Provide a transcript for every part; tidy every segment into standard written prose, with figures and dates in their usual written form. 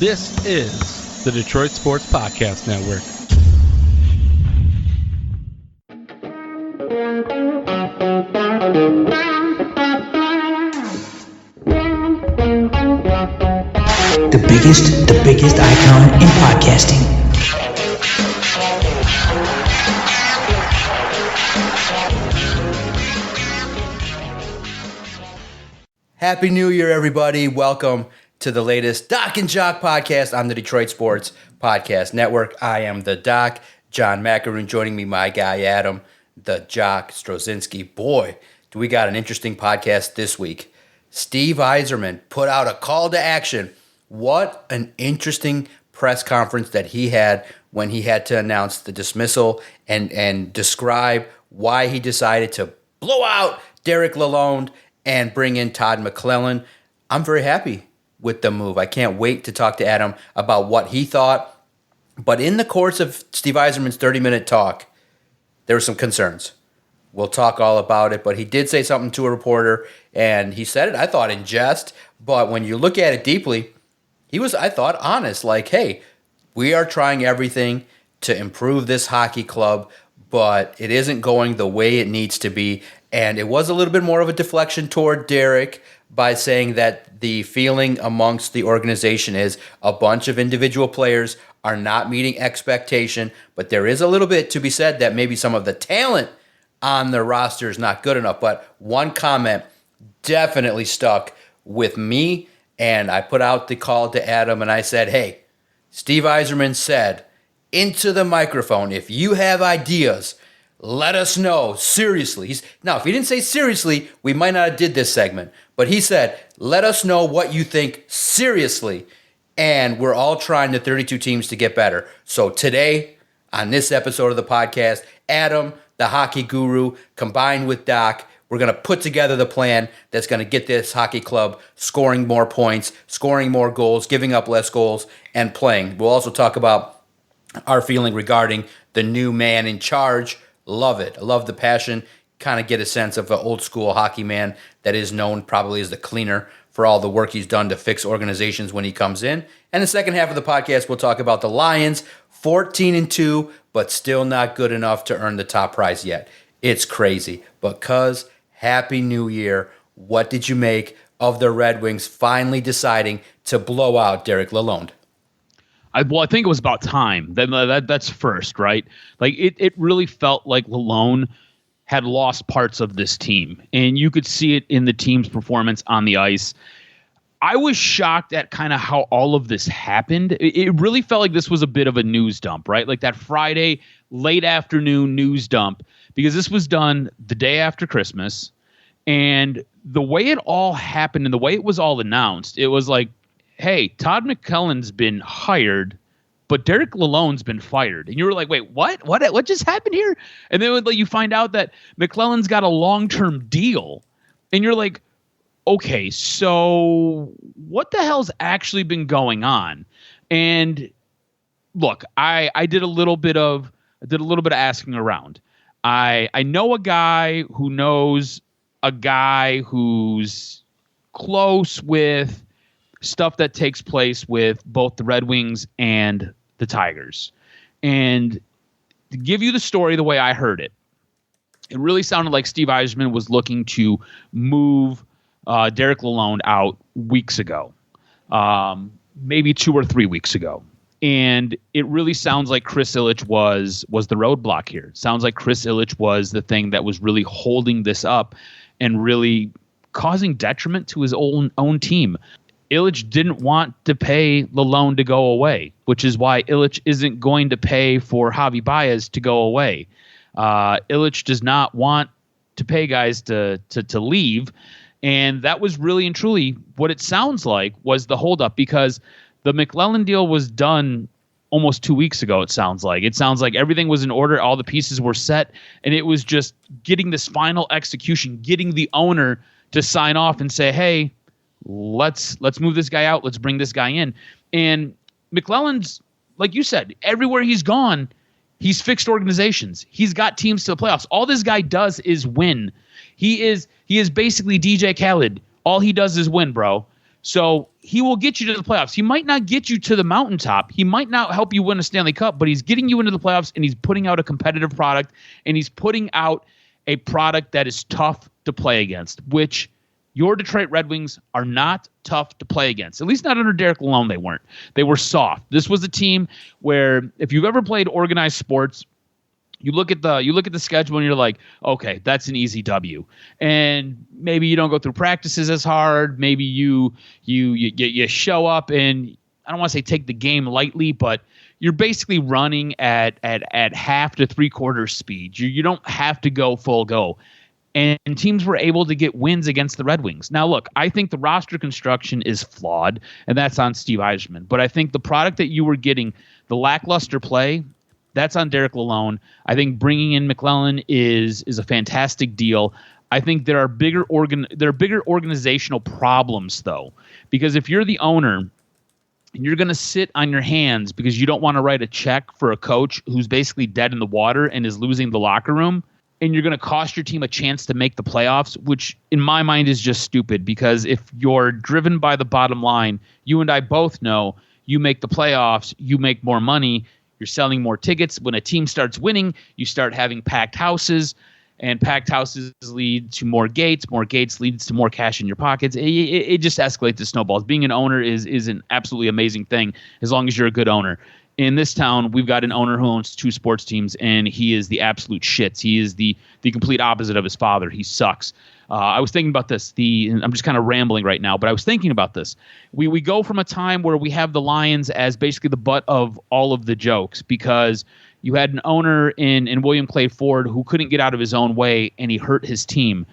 This is the Detroit Sports Podcast Network. The biggest icon in podcasting. Happy New Year, everybody. Welcome to the latest DocNJock podcast on the Detroit Sports Podcast Network. I am the Doc, John Macaroon. Joining me, my guy, Adam, the Jock Strozinski. Boy, do we got an interesting podcast this week. Steve Yzerman put out a call to action. What an interesting press conference that he had when he had to announce the dismissal and describe why he decided to blow out Derek Lalonde and bring in Todd McClellan. I'm very happy with the move. I can't wait to talk to Adam about what he thought. But in the course of Steve Yzerman's 30-minute talk, there were some concerns. We'll talk all about it, but he did say something to a reporter, and he said it, I thought, in jest. But when you look at it deeply, he was, I thought, honest. Like, hey, we are trying everything to improve this hockey club, but it isn't going the way it needs to be. And it was a little bit more of a deflection toward Derek by saying that the feeling amongst the organization is a bunch of individual players are not meeting expectation, but there is a little bit to be said that maybe some of the talent on the roster is not good enough. But one comment definitely stuck with me, and I put out the call to Adam, and I said, hey, Steve Yzerman said into the microphone, if you have ideas, let us know, seriously. Now, if he didn't say seriously, we might not have did this segment. But he said, let us know what you think seriously. And we're all trying, the 32 teams, to get better. So today, on this episode of the podcast, Adam, the hockey guru, combined with Doc, we're going to put together the plan that's going to get this hockey club scoring more points, scoring more goals, giving up less goals, and playing. We'll also talk about our feeling regarding the new man in charge. Love it. I love the passion. Kind of get a sense of an old school hockey man that is known probably as the cleaner for all the work he's done to fix organizations when he comes in. And the second half of the podcast, we'll talk about the Lions, 14-2, but still not good enough to earn the top prize yet. It's crazy. Because Happy New Year. What did you make of the Red Wings finally deciding to blow out Derek Lalonde? I think it was about time. That's first, right? Like it really felt like Lalonde had lost parts of this team, and you could see it in the team's performance on the ice. I was shocked at kind of how all of this happened. It really felt like this was a bit of a news dump, right? Like that Friday late afternoon news dump, because this was done the day after Christmas, and the way it all happened and the way it was all announced, it was like, hey, Todd McClellan's been hired, but Derek Lalonde's been fired. And you were like, wait, what? What just happened here? And then you find out that McClellan's got a long-term deal. And you're like, okay, so what the hell's actually been going on? And look, I did a little bit of asking around. I know a guy who knows a guy who's close with stuff that takes place with both the Red Wings and the Tigers. And to give you the story the way I heard it, it really sounded like Steve Yzerman was looking to move Derek Lalonde out weeks ago, maybe 2 or 3 weeks ago. And it really sounds like Chris Ilitch was the roadblock here. It sounds like Chris Ilitch was the thing that was really holding this up and really causing detriment to his own team. Ilitch didn't want to pay Lalonde to go away, which is why Ilitch isn't going to pay for Javi Baez to go away. Ilitch does not want to pay guys to leave, and that was really and truly what it sounds like was the holdup, because the McClellan deal was done almost 2 weeks ago, it sounds like. It sounds like everything was in order, all the pieces were set, and it was just getting this final execution, getting the owner to sign off and say, hey, let's move this guy out. Let's bring this guy in. And McClellan's, like you said, everywhere he's gone, he's fixed organizations. He's got teams to the playoffs. All this guy does is win. He is basically DJ Khaled. All he does is win, bro. So he will get you to the playoffs. He might not get you to the mountaintop. He might not help you win a Stanley Cup, but he's getting you into the playoffs, and he's putting out a competitive product, and he's putting out a product that is tough to play against, which your Detroit Red Wings are not tough to play against. At least not under Derek Lalonde, they weren't. They were soft. This was a team where if you've ever played organized sports, you look at the schedule and you're like, okay, that's an easy W. And maybe you don't go through practices as hard. Maybe you show up and I don't want to say take the game lightly, but you're basically running at half to 3/4 speed. You don't have to go full go. And teams were able to get wins against the Red Wings. Now, look, I think the roster construction is flawed, and that's on Steve Yzerman. But I think the product that you were getting, the lackluster play, that's on Derek Lalonde. I think bringing in McLellan is a fantastic deal. I think there are bigger organizational problems, though, because if you're the owner and you're going to sit on your hands because you don't want to write a check for a coach who's basically dead in the water and is losing the locker room, and you're going to cost your team a chance to make the playoffs, which in my mind is just stupid, because if you're driven by the bottom line, you and I both know you make the playoffs, you make more money, you're selling more tickets. When a team starts winning, you start having packed houses, and packed houses lead to more gates leads to more cash in your pockets. It just escalates the snowballs. Being an owner is an absolutely amazing thing as long as you're a good owner. In this town, we've got an owner who owns 2 sports teams, and he is the absolute shits. He is the complete opposite of his father. He sucks. I was thinking about this. I'm just kind of rambling right now, but I was thinking about this. We go from a time where we have the Lions as basically the butt of all of the jokes because you had an owner in William Clay Ford who couldn't get out of his own way, and he hurt his team.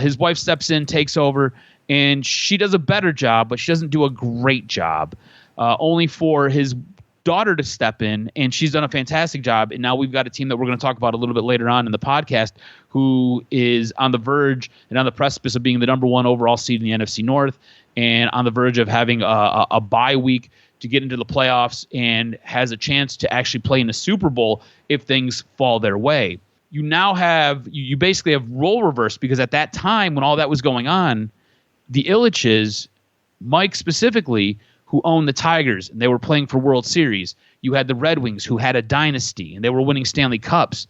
His wife steps in, takes over, and she does a better job, but she doesn't do a great job, only for his daughter to step in, and she's done a fantastic job. And now we've got a team that we're going to talk about a little bit later on in the podcast who is on the verge and on the precipice of being the number 1 overall seed in the NFC North and on the verge of having a bye week to get into the playoffs and has a chance to actually play in the Super Bowl if things fall their way. You now have, you basically have role reversed, because at that time when all that was going on, the Ilitches, Mike specifically, who owned the Tigers, and they were playing for World Series. You had the Red Wings, who had a dynasty, and they were winning Stanley Cups.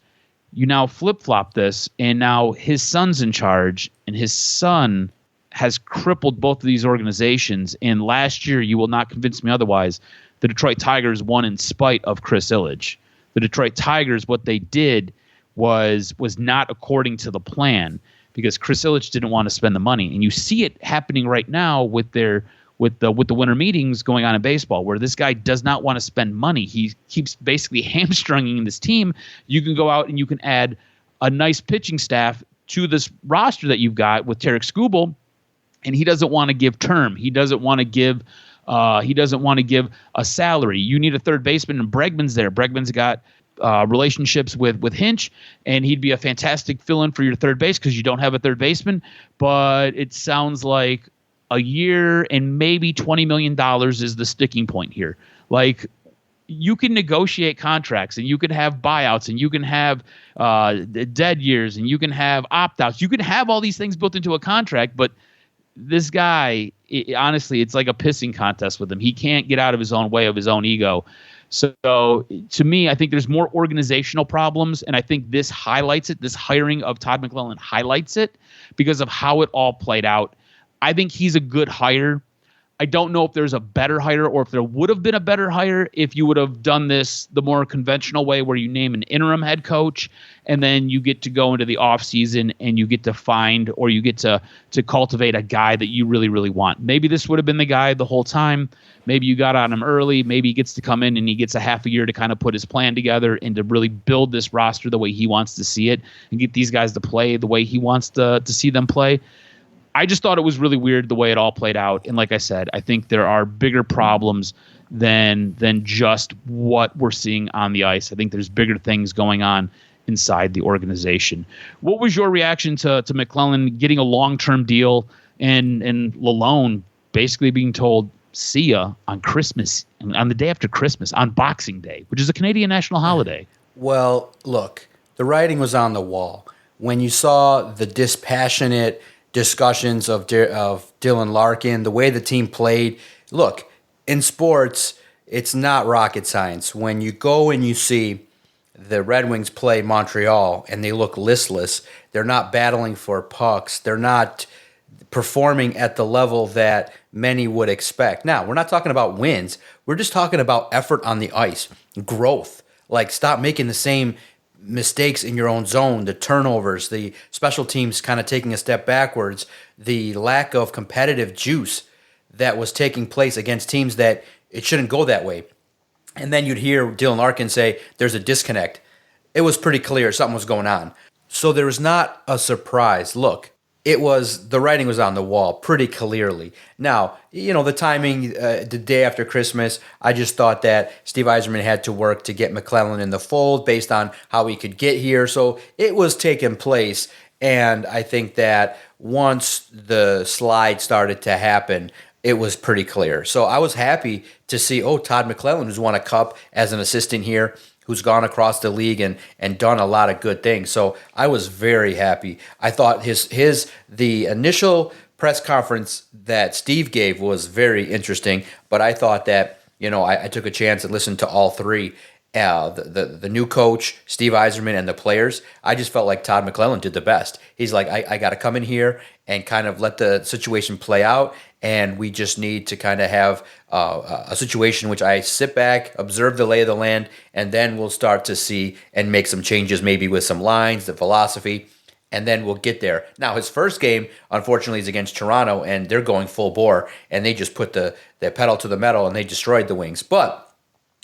You now flip-flop this, and now his son's in charge, and his son has crippled both of these organizations. And last year, you will not convince me otherwise, the Detroit Tigers won in spite of Chris Ilitch. The Detroit Tigers, what they did was not according to the plan, because Chris Ilitch didn't want to spend the money. And you see it happening right now with the winter meetings going on in baseball, where this guy does not want to spend money. He keeps basically hamstringing this team. You can go out and you can add a nice pitching staff to this roster that you've got with Tarek Skubal, and he doesn't want to give term. He doesn't want to give a salary. You need a third baseman, and Bregman's there. Bregman's got relationships with Hinch, and he'd be a fantastic fill-in for your third base because you don't have a third baseman. But it sounds like a year and maybe $20 million is the sticking point here. Like, you can negotiate contracts, and you can have buyouts, and you can have dead years, and you can have opt-outs. You can have all these things built into a contract, but this guy, honestly, it's like a pissing contest with him. He can't get out of his own way, of his own ego. So to me, I think there's more organizational problems, and I think this highlights it. This hiring of Todd McLellan highlights it because of how it all played out. I think he's a good hire. I don't know if there's a better hire, or if there would have been a better hire if you would have done this the more conventional way, where you name an interim head coach and then you get to go into the offseason and you get to find, or you get to cultivate a guy that you really, really want. Maybe this would have been the guy the whole time. Maybe you got on him early. Maybe he gets to come in and he gets a half a year to kind of put his plan together and to really build this roster the way he wants to see it and get these guys to play the way he wants to see them play. I just thought it was really weird the way it all played out. And like I said, I think there are bigger problems than just what we're seeing on the ice. I think there's bigger things going on inside the organization. What was your reaction to McLellan getting a long-term deal and Lalonde basically being told, see ya on Christmas, on the day after Christmas, on Boxing Day, which is a Canadian national holiday? Well, look, the writing was on the wall. When you saw the dispassionate discussions of Dylan Larkin, the way the team played. Look, in sports, it's not rocket science. When you go and you see the Red Wings play Montreal and they look listless, they're not battling for pucks, they're not performing at the level that many would expect. Now, we're not talking about wins. We're just talking about effort on the ice, growth. Like, stop making the same mistakes in your own zone, the turnovers, the special teams kind of taking a step backwards, the lack of competitive juice that was taking place against teams that it shouldn't go that way. And then you'd hear Dylan Larkin say, there's a disconnect. It was pretty clear something was going on. So there was not a surprise. Look, the writing was on the wall pretty clearly. Now, the timing, the day after Christmas, I just thought that Steve Yzerman had to work to get McClellan in the fold based on how he could get here. So it was taking place. And I think that once the slide started to happen, it was pretty clear. So I was happy to see, Todd McClellan, who's won a cup as an assistant here, who's gone across the league and done a lot of good things. So I was very happy. I thought the initial press conference that Steve gave was very interesting, but I thought that, I took a chance and listened to all three. The new coach, Steve Yzerman, and the players. I just felt like Todd McClellan did the best. He's like, I got to come in here and kind of let the situation play out, and we just need to kind of have a situation in which I sit back, observe the lay of the land, and then we'll start to see and make some changes, maybe with some lines, the philosophy, and then we'll get there. Now, his first game, unfortunately, is against Toronto, and they're going full bore, and they just put the pedal to the metal, and they destroyed the Wings. But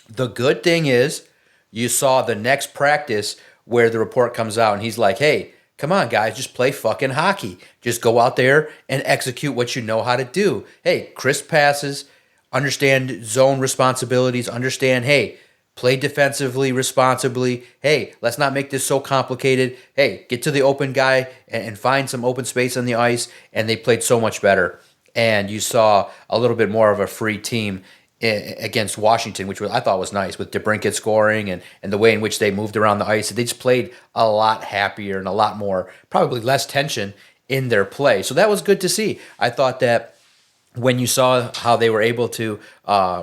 the good thing is you saw the next practice where the report comes out, and he's like, hey, come on, guys, just play fucking hockey. Just go out there and execute what you know how to do. Hey, crisp passes, understand zone responsibilities, understand, hey, play defensively responsibly. Hey, let's not make this so complicated. Hey, get to the open guy and find some open space on the ice, and they played so much better. And you saw a little bit more of a free team against Washington, which I thought was nice, with DeBrincat scoring and the way in which they moved around the ice. They just played a lot happier and a lot more, probably less tension in their play. So that was good to see. I thought that when you saw how they were able to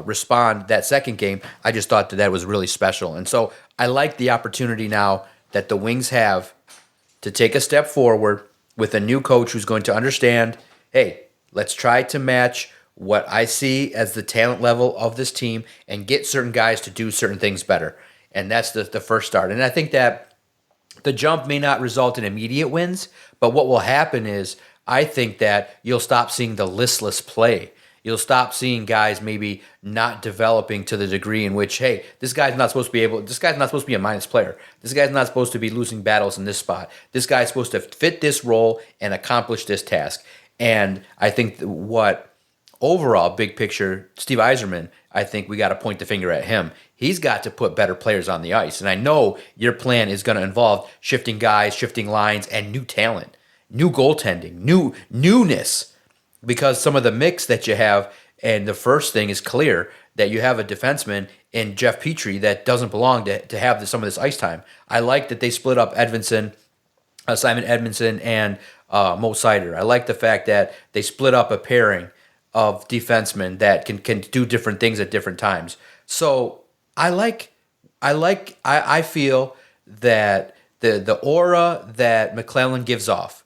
respond that second game, I just thought that was really special. And so I like the opportunity now that the Wings have to take a step forward with a new coach who's going to understand, hey, let's try to match what I see as the talent level of this team and get certain guys to do certain things better. And that's the first start. And I think that the jump may not result in immediate wins, but what will happen is I think that you'll stop seeing the listless play. You'll stop seeing guys maybe not developing to the degree in which, hey, this guy's not supposed to be a minus player. This guy's not supposed to be losing battles in this spot. This guy's supposed to fit this role and accomplish this task. And I think overall, big picture, Steve Yzerman, I think we got to point the finger at him. He's got to put better players on the ice. And I know your plan is going to involve shifting guys, shifting lines, and new talent, new goaltending, newness. Because some of the mix that you have, and the first thing is clear, that you have a defenseman in Jeff Petrie that doesn't belong to have some of this ice time. I like that they split up Simon Edmondson, and Mo Seider. I like the fact that they split up a pairing of defensemen that can do different things at different times. So I feel that the aura that McClellan gives off,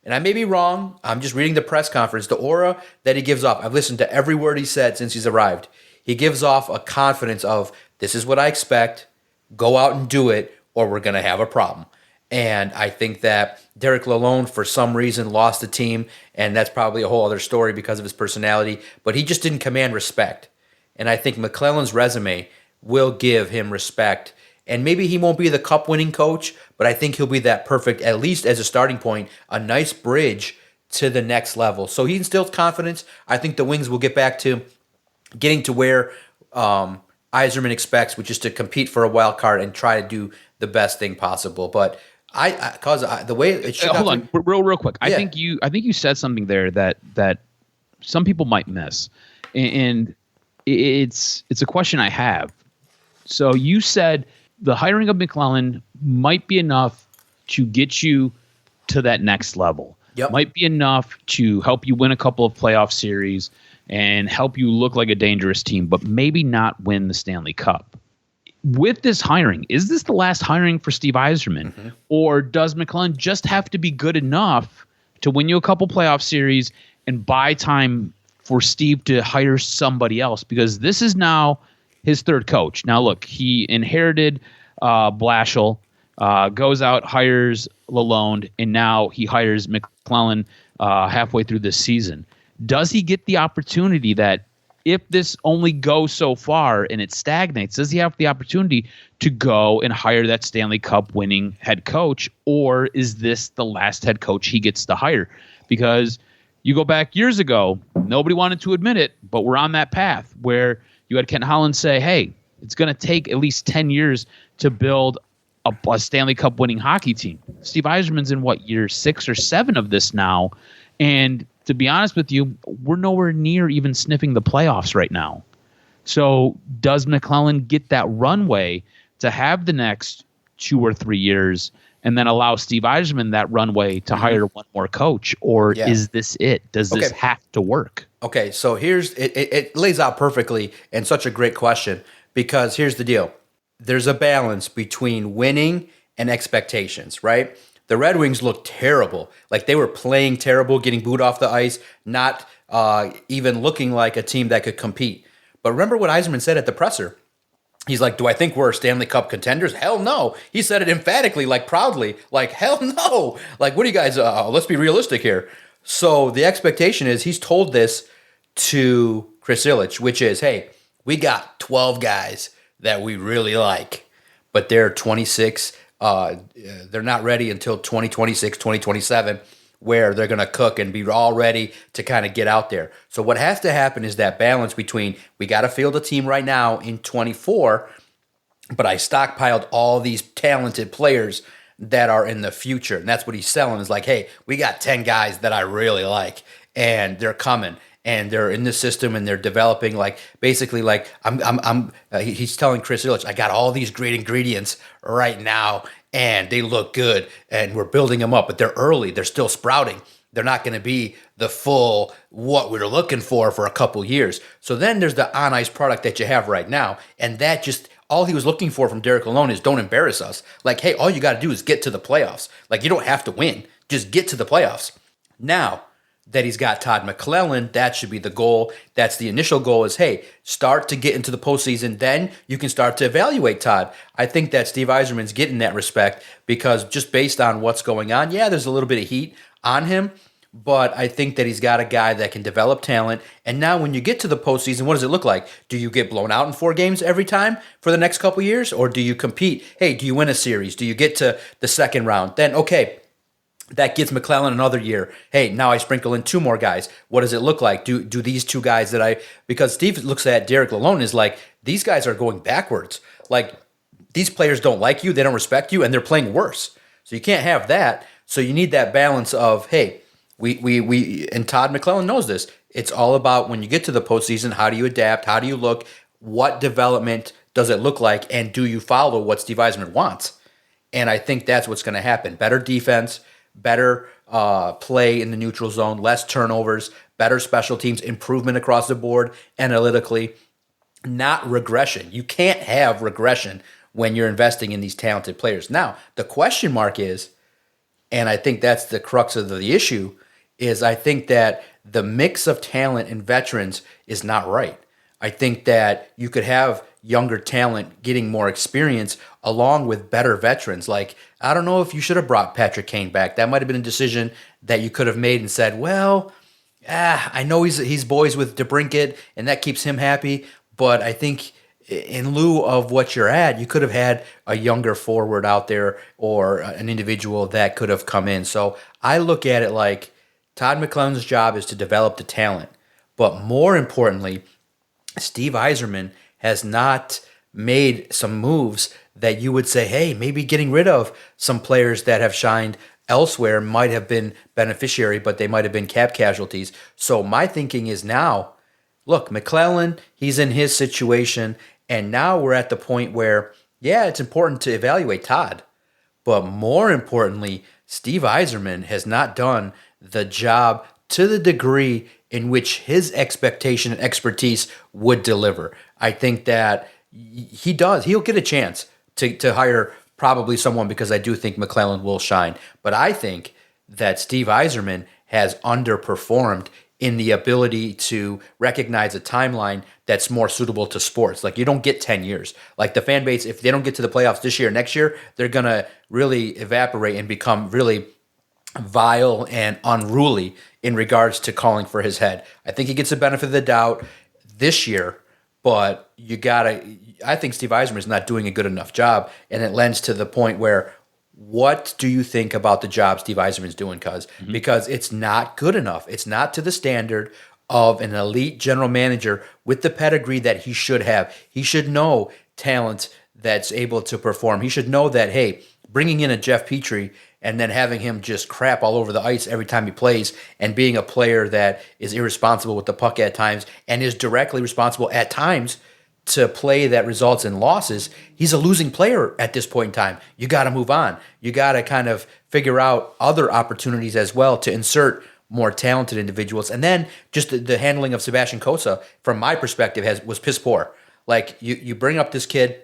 and I may be wrong, I'm just reading the press conference, the aura that he gives off, I've listened to every word he said since he's arrived. He gives off a confidence of, this is what I expect, go out and do it, or we're going to have a problem. And I think that Derek Lalonde, for some reason, lost the team, and that's probably a whole other story because of his personality, but he just didn't command respect. And I think McClellan's resume will give him respect. And maybe he won't be the cup-winning coach, but I think he'll be that perfect, at least as a starting point, a nice bridge to the next level. So he instills confidence. I think the Wings will get back to getting to where Yzerman expects, which is to compete for a wild card and try to do the best thing possible. But the way it should hold on, real quick. Yeah. I think you said something there that some people might miss, and it's a question I have. So you said the hiring of McClellan might be enough to get you to that next level. Yep. might be enough to help you win a couple of playoff series and help you look like a dangerous team, but maybe not win the Stanley Cup. With this hiring, is this the last hiring for Steve Yzerman? Or does McClellan just have to be good enough to win you a couple playoff series and buy time for Steve to hire somebody else? Because this is now his third coach. Now, look, he inherited Blashill, goes out, hires Lalonde, and now he hires McClellan halfway through this season. Does he get the opportunity that if this only goes so far and it stagnates, does he have the opportunity to go and hire that Stanley Cup winning head coach, or is this the last head coach he gets to hire? Because you go back years ago, nobody wanted to admit it, but we're on that path where you had Kent Holland say, hey, it's going to take at least 10 years to build a Stanley Cup winning hockey team. Steve Yzerman's in year 6 or 7 of this now. And to be honest with you, we're nowhere near even sniffing the playoffs right now. So does McClellan get that runway to have the next 2 or 3 years and then allow Steve Yzerman that runway to hire one more coach? Or is this it? Does this have to work? Okay, so it lays out perfectly and such a great question, because here's the deal. There's a balance between winning and expectations, right? The Red Wings looked terrible. Like they were playing terrible, getting booed off the ice, not even looking like a team that could compete. But remember what Yzerman said at the presser. He's like, do I think we're Stanley Cup contenders? Hell no. He said it emphatically, like proudly, like hell no. Like, what do you guys, let's be realistic here. So the expectation is he's told this to Chris Ilitch, which is, hey, we got 12 guys that we really like, but they're 26. They're not ready until 2026, 2027, where they're going to cook and be all ready to kind of get out there. So what has to happen is that balance between we got to field a team right now in 24, but I stockpiled all these talented players that are in the future. And that's what he's selling is like, hey, we got 10 guys that I really like, and they're coming. And they're in the system, and they're developing. Like basically, like he's telling Chris Ilitch, I got all these great ingredients right now, and they look good, and we're building them up. But they're early; they're still sprouting. They're not going to be the full what we're looking for a couple years. So then there's the on ice product that you have right now, and that just all he was looking for from Derek Lalonde is don't embarrass us. Like, hey, all you got to do is get to the playoffs. Like you don't have to win; just get to the playoffs. Now that he's got Todd McClellan, that should be the goal. That's the initial goal is, hey, start to get into the postseason. Then you can start to evaluate Todd. I think that Steve Yzerman's getting that respect because just based on what's going on, yeah, there's a little bit of heat on him, but I think that he's got a guy that can develop talent. And now when you get to the postseason, what does it look like? Do you get blown out in 4 games every time for the next couple years? Or do you compete? Hey, do you win a series? Do you get to the second round? Then, okay, that gets McClellan another year. Hey, now I sprinkle in 2 more guys. What does it look like? Do these 2 guys because Steve looks at Derek Lalonde is like, these guys are going backwards. Like, these players don't like you, they don't respect you, and they're playing worse. So you can't have that. So you need that balance of, hey, we and Todd McClellan knows this. It's all about when you get to the postseason, how do you adapt? How do you look? What development does it look like? And do you follow what Steve Yzerman wants? And I think that's what's going to happen. Better defense, better play in the neutral zone, less turnovers, better special teams, improvement across the board analytically, not regression. You can't have regression when you're investing in these talented players. Now, the question mark is, and I think that's the crux of the issue, is I think that the mix of talent and veterans is not right. I think that you could have younger talent getting more experience along with better veterans. Like, I don't know if you should have brought Patrick Kane back. That might have been a decision that you could have made and said, well, I know he's boys with DeBrincat and that keeps him happy, but I think in lieu of what you're at, you could have had a younger forward out there or an individual that could have come in. So I look at it like Todd McClellan's job is to develop the talent, but more importantly, Steve Yzerman has not made some moves that you would say, hey, maybe getting rid of some players that have shined elsewhere might have been beneficiary, but they might have been cap casualties. So my thinking is now, look, McClellan, he's in his situation, and now we're at the point where, yeah, it's important to evaluate Todd, but more importantly, Steve Yzerman has not done the job to the degree in which his expectation and expertise would deliver. I think that he does. He'll get a chance to hire probably someone, because I do think McClellan will shine. But I think that Steve Yzerman has underperformed in the ability to recognize a timeline that's more suitable to sports. Like, you don't get 10 years. Like, the fan base, if they don't get to the playoffs this year, next year, they're going to really evaporate and become really vile and unruly in regards to calling for his head. I think he gets the benefit of the doubt this year, but I think Steve Yzerman is not doing a good enough job, and it lends to the point where, what do you think about the job Steve Yzerman is doing, cuz? Mm-hmm. Because it's not good enough. It's not to the standard of an elite general manager with the pedigree that he should have. He should know talent that's able to perform. He should know that, hey, bringing in a Jeff Petrie and then having him just crap all over the ice every time he plays, and being a player that is irresponsible with the puck at times and is directly responsible at times to play that results in losses, he's a losing player at this point in time. You got to move on. You got to kind of figure out other opportunities as well to insert more talented individuals. And then just the handling of Sebastian Cossa, from my perspective, was piss poor. Like, you bring up this kid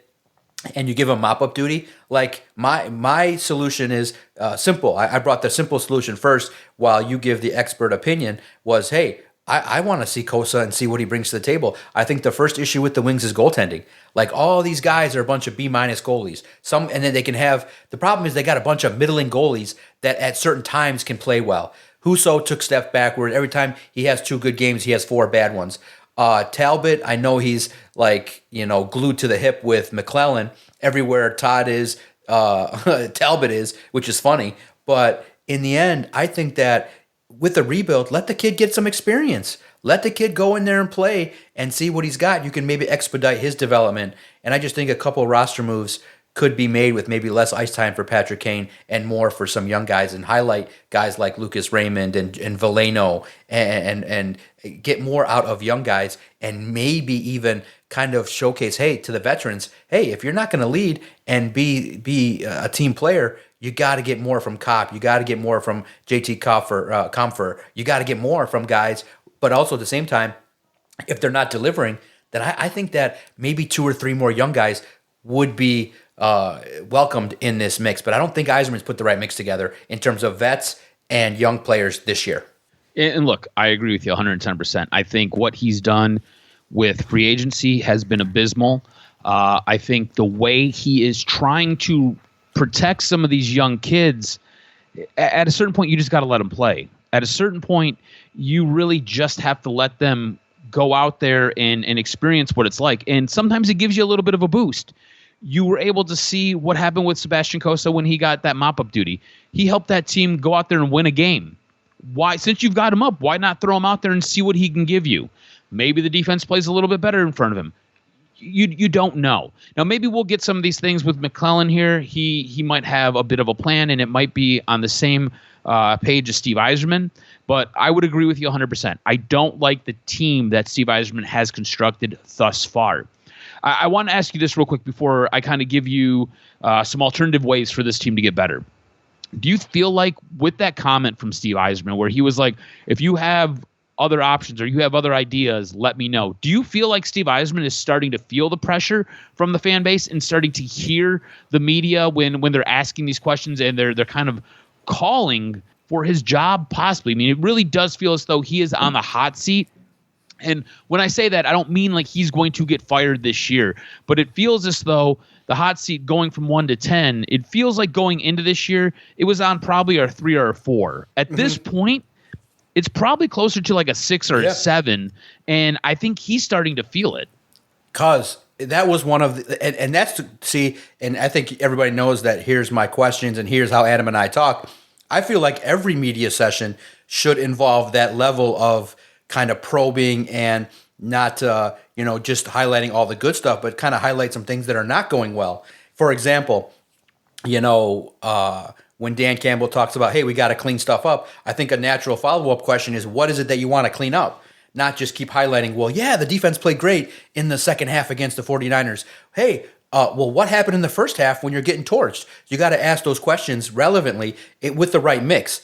and you give him mop-up duty. Like, my solution is simple. I brought the simple solution first, while you give the expert opinion, was, hey, I want to see Cossa and see what he brings to the table. I think the first issue with the Wings is goaltending. Like, all these guys are a bunch of B- goalies. And then they can have, the problem is they got a bunch of middling goalies that at certain times can play well. Husso took steps backward. Every time he has 2 good games, he has 4 bad ones. Talbot, I know he's glued to the hip with McClellan. Everywhere Todd is, Talbot is, which is funny. But in the end, I think that with the rebuild, let the kid get some experience. Let the kid go in there and play and see what he's got. You can maybe expedite his development. And I just think a couple roster moves could be made with maybe less ice time for Patrick Kane and more for some young guys, and highlight guys like Lucas Raymond and Veleno, and get more out of young guys, and maybe even kind of showcase, hey, to the veterans, hey, if you're not going to lead and be a team player, you got to get more from Kopp. You got to get more from JT Compher. You got to get more from guys. But also at the same time, if they're not delivering, then I think that maybe 2 or 3 more young guys would be welcomed in this mix. But I don't think Yzerman's put the right mix together in terms of vets and young players this year. And look, I agree with you 110%. I think what he's done with free agency has been abysmal. I think the way he is trying to protect some of these young kids, at a certain point, you just got to let them play. At a certain point, you really just have to let them go out there and experience what it's like. And sometimes it gives you a little bit of a boost. You were able to see what happened with Sebastian Cossa when he got that mop-up duty. He helped that team go out there and win a game. Why, since you've got him up, why not throw him out there and see what he can give you? Maybe the defense plays a little bit better in front of him. You don't know. Now, maybe we'll get some of these things with McClellan here. He might have a bit of a plan, and it might be on the same page as Steve Yzerman. But I would agree with you 100%. I don't like the team that Steve Yzerman has constructed thus far. I want to ask you this real quick before I kind of give you some alternative ways for this team to get better. Do you feel like with that comment from Steve Yzerman, where he was like, if you have other options or you have other ideas, let me know. Do you feel like Steve Yzerman is starting to feel the pressure from the fan base and starting to hear the media when they're asking these questions and they're kind of calling for his job possibly? I mean, it really does feel as though he is on the hot seat. And when I say that, I don't mean like he's going to get fired this year, but it feels as though the hot seat going from 1 to 10, it feels like going into this year, it was on probably a 3 or a 4. At this point, it's probably closer to like a 6 or a 7, and I think he's starting to feel it. Because that was one of the, and that's see, and I think everybody knows that here's my questions and here's how Adam and I talk. I feel like every media session should involve that level of kind of probing and not, just highlighting all the good stuff, but kind of highlight some things that are not going well. For example, when Dan Campbell talks about, hey, we got to clean stuff up, I think a natural follow-up question is, what is it that you want to clean up? Not just keep highlighting, well, yeah, the defense played great in the second half against the 49ers. Hey, well, what happened in the first half when you're getting torched? You got to ask those questions relevantly with the right mix.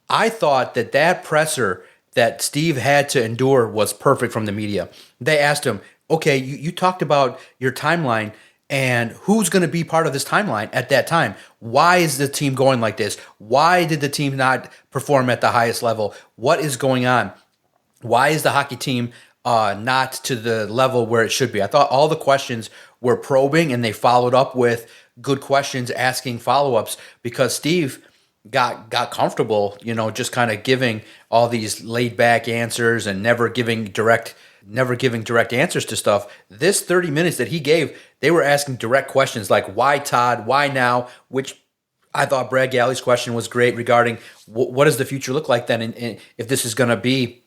I thought that presser that Steve had to endure was perfect from the media. They asked him, okay, you talked about your timeline and who's going to be part of this timeline at that time. Why is the team going like this? Why did the team not perform at the highest level? What is going on? Why is the hockey team not to the level where it should be? I thought all the questions were probing, and they followed up with good questions, asking follow-ups, because Steve got comfortable, just kind of giving all these laid back answers and never giving direct answers to stuff. This 30 minutes that he gave, they were asking direct questions like, why Todd? Why now? Which I thought Brad Galley's question was great regarding what does the future look like then, and if this is going to be,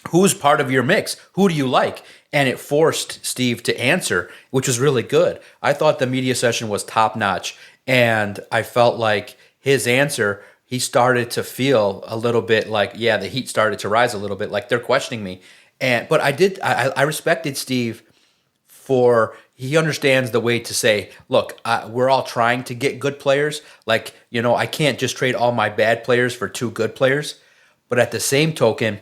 who's part of your mix? Who do you like? And it forced Steve to answer, which was really good. I thought the media session was top notch, and I felt like his answer, he started to feel a little bit like, yeah, the heat started to rise a little bit, like they're questioning me. But I respected Steve for, he understands the way to say, look, we're all trying to get good players. Like, I can't just trade all my bad players for 2 good players. But at the same token,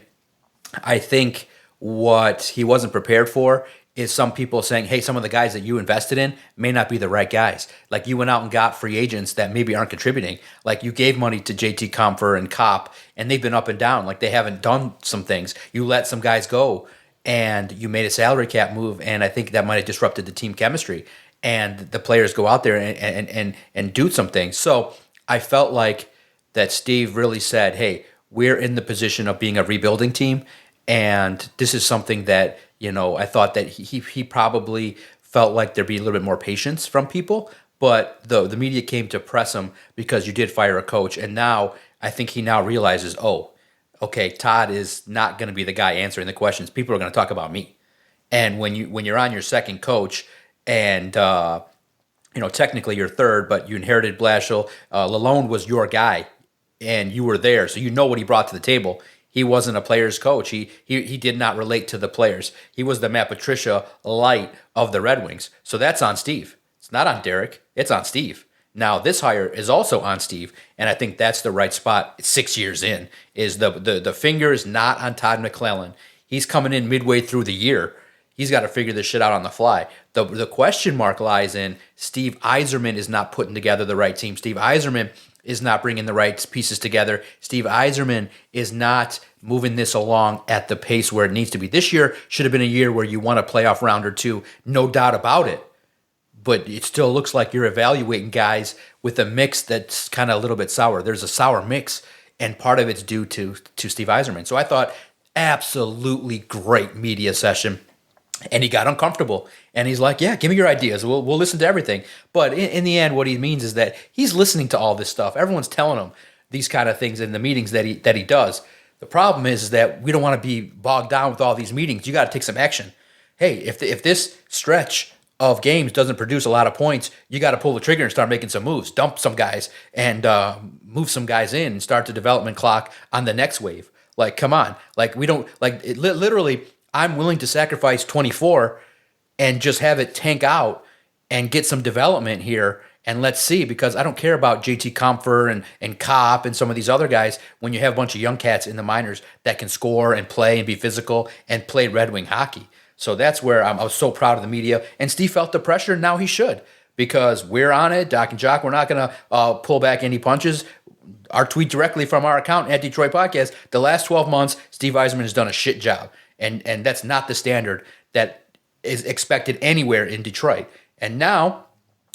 I think what he wasn't prepared for is some people saying, hey, some of the guys that you invested in may not be the right guys. Like, you went out and got free agents that maybe aren't contributing. Like, you gave money to JT Compher and Kopp, and they've been up and down. Like, they haven't done some things. You let some guys go, and you made a salary cap move, and I think that might have disrupted the team chemistry. And the players go out there and do some things. So I felt like that Steve really said, hey, we're in the position of being a rebuilding team, and this is something that, I thought that he probably felt like there'd be a little bit more patience from people, but the media came to press him because you did fire a coach, and now I think he now realizes, oh, okay, Todd is not going to be the guy answering the questions. People are going to talk about me, and when you're on your second coach, and technically you're third, but you inherited Blashill, Lalone was your guy, and you were there, so you know what he brought to the table. He wasn't a player's coach. He did not relate to the players. He was the Matt Patricia light of the Red Wings. So that's on Steve. It's not on Derek. It's on Steve. Now, this hire is also on Steve, and I think that's the right spot 6 years in, is the finger is not on Todd McClellan. He's coming in midway through the year. He's got to figure this shit out on the fly. The question mark lies in Steve Yzerman is not putting together the right team. Steve Yzerman is not bringing the right pieces together. Steve Yzerman is not moving this along at the pace where it needs to be. This year should have been a year where you won a playoff round or 2, no doubt about it. But it still looks like you're evaluating guys with a mix that's kind of a little bit sour. There's a sour mix, and part of it's due to Steve Yzerman. So I thought absolutely great media session. And he got uncomfortable, and he's like, yeah, give me your ideas. We'll listen to everything. But in the end, what he means is that he's listening to all this stuff. Everyone's telling him these kind of things in the meetings that he does. The problem is that we don't want to be bogged down with all these meetings. You got to take some action. Hey, if this stretch of games doesn't produce a lot of points, you got to pull the trigger and start making some moves. Dump some guys and move some guys in and start the development clock on the next wave. Like, come on. Like, we don't, like, literally, I'm willing to sacrifice 24 and just have it tank out and get some development here, and let's see, because I don't care about JT Compher and Kopp and some of these other guys when you have a bunch of young cats in the minors that can score and play and be physical and play Red Wing hockey. So that's where I was so proud of the media, and Steve felt the pressure. Now he should, because we're on it. Doc and Jock, we're not going to pull back any punches. Our tweet directly from our account at Detroit Podcast, the last 12 months, Steve Yzerman has done a shit job. And that's not the standard that is expected anywhere in Detroit. And now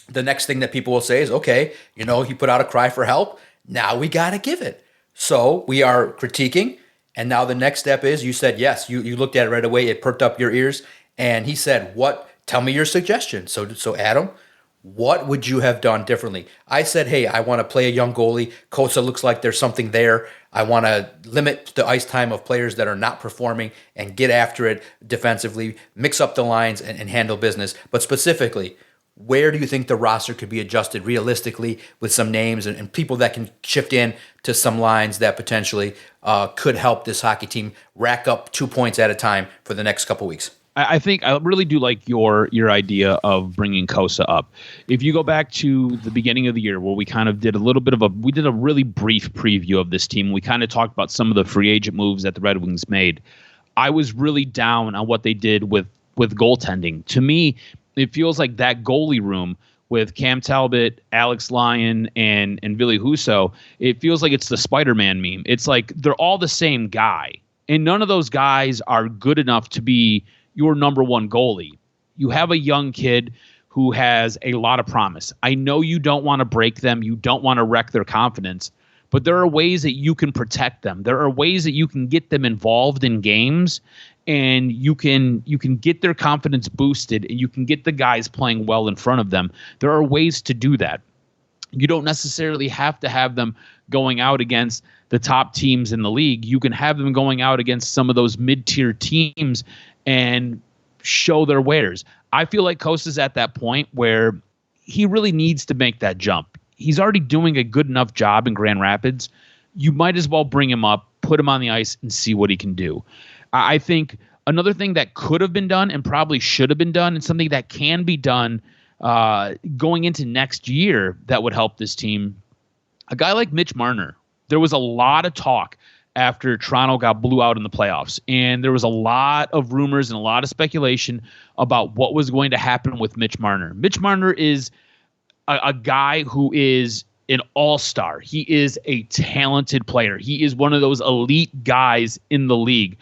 the next thing that people will say is, okay, he put out a cry for help. Now we got to give it. So we are critiquing. And now the next step is, you said, yes, you looked at it right away. It perked up your ears. And he said, tell me your suggestion. So Adam, what would you have done differently? I said, hey, I want to play a young goalie. Kosa looks like there's something there. I want to limit the ice time of players that are not performing and get after it defensively, mix up the lines and handle business. But specifically, where do you think the roster could be adjusted realistically with some names and people that can shift in to some lines that potentially could help this hockey team rack up 2 points at a time for the next couple weeks? I think I really do like your idea of bringing Kosa up. If you go back to the beginning of the year where we kind of did we did a really brief preview of this team. We kind of talked about some of the free agent moves that the Red Wings made. I was really down on what they did with goaltending. To me, it feels like that goalie room with Cam Talbot, Alex Lyon, and Ville Husso, it feels like it's the Spider-Man meme. It's like they're all the same guy, and none of those guys are good enough to be your number one goalie. You have a young kid who has a lot of promise. I know you don't want to break them. You don't want to wreck their confidence, but there are ways that you can protect them. There are ways that you can get them involved in games, and you can get their confidence boosted, and you can get the guys playing well in front of them. There are ways to do that. You don't necessarily have to have them going out against the top teams in the league. You can have them going out against some of those mid-tier teams and show their wares. I feel like Kosa's at that point where he really needs to make that jump. He's already doing a good enough job in Grand Rapids. You might as well bring him up, put him on the ice, and see what he can do. I think another thing that could have been done and probably should have been done, and something that can be done going into next year that would help this team, a guy like Mitch Marner. There was a lot of talk after Toronto got blew out in the playoffs, and there was a lot of rumors and a lot of speculation about what was going to happen with Mitch Marner. Mitch Marner is a guy who is an all-star. He is a talented player. He is one of those elite guys in the league.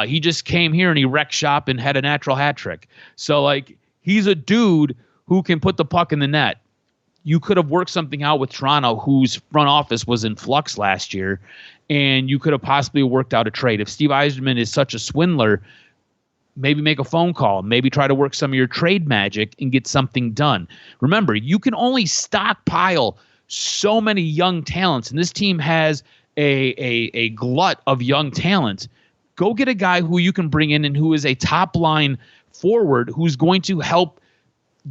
He just came here and he wrecked shop and had a natural hat trick. So, like, he's a dude who can put the puck in the net. You could have worked something out with Toronto, whose front office was in flux last year, and you could have possibly worked out a trade. If Steve Yzerman is such a swindler, maybe make a phone call, maybe try to work some of your trade magic and get something done. Remember, you can only stockpile so many young talents, and this team has a glut of young talent. Go get a guy who you can bring in and who is a top-line forward who's going to help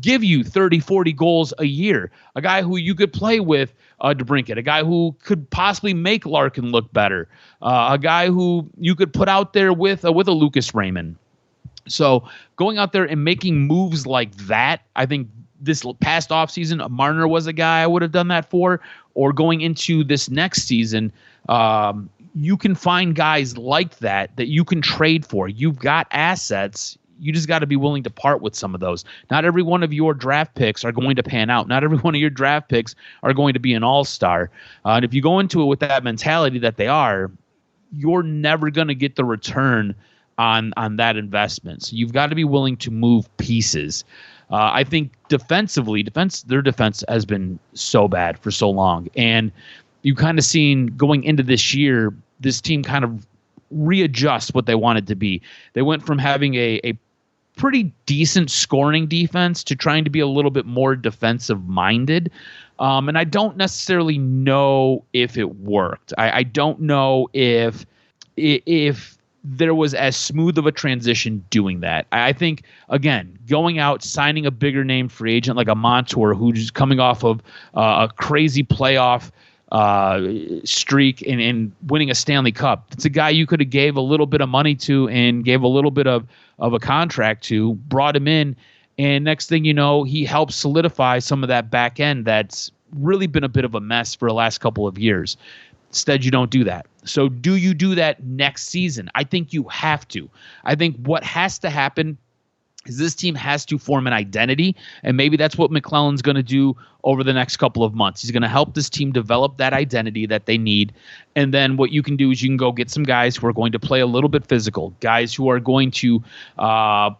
give you 30, 40 goals a year. A guy who you could play with DeBrincat, a guy who could possibly make Larkin look better, a guy who you could put out there with a Lucas Raymond. So going out there and making moves like that, I think this past offseason, Marner was a guy I would have done that for, or going into this next season, you can find guys like that you can trade for. You've got assets. You just got to be willing to part with some of those. Not every one of your draft picks are going to pan out. Not every one of your draft picks are going to be an all-star. And if you go into it with that mentality that they are, you're never going to get the return on that investment. So you've got to be willing to move pieces. I think defensively, their defense has been so bad for so long. And you kind of seen going into this year, this team kind of readjust what they wanted to be. They went from having a pretty decent scoring defense to trying to be a little bit more defensive minded. And I don't necessarily know if it worked. I don't know if there was as smooth of a transition doing that. I think, again, going out, signing a bigger name free agent like a Montour, who's coming off of a crazy playoff streak and winning a Stanley Cup. It's a guy you could have gave a little bit of money to and gave a little bit of a contract to, brought him in, and next thing you know, he helped solidify some of that back end that's really been a bit of a mess for the last couple of years. Instead, you don't do that. So do you do that next season? I think you have to. I think what has to happen is this team has to form an identity, and maybe that's what McClellan's going to do over the next couple of months. He's going to help this team develop that identity that they need, and then what you can do is you can go get some guys who are going to play a little bit physical, guys who are going to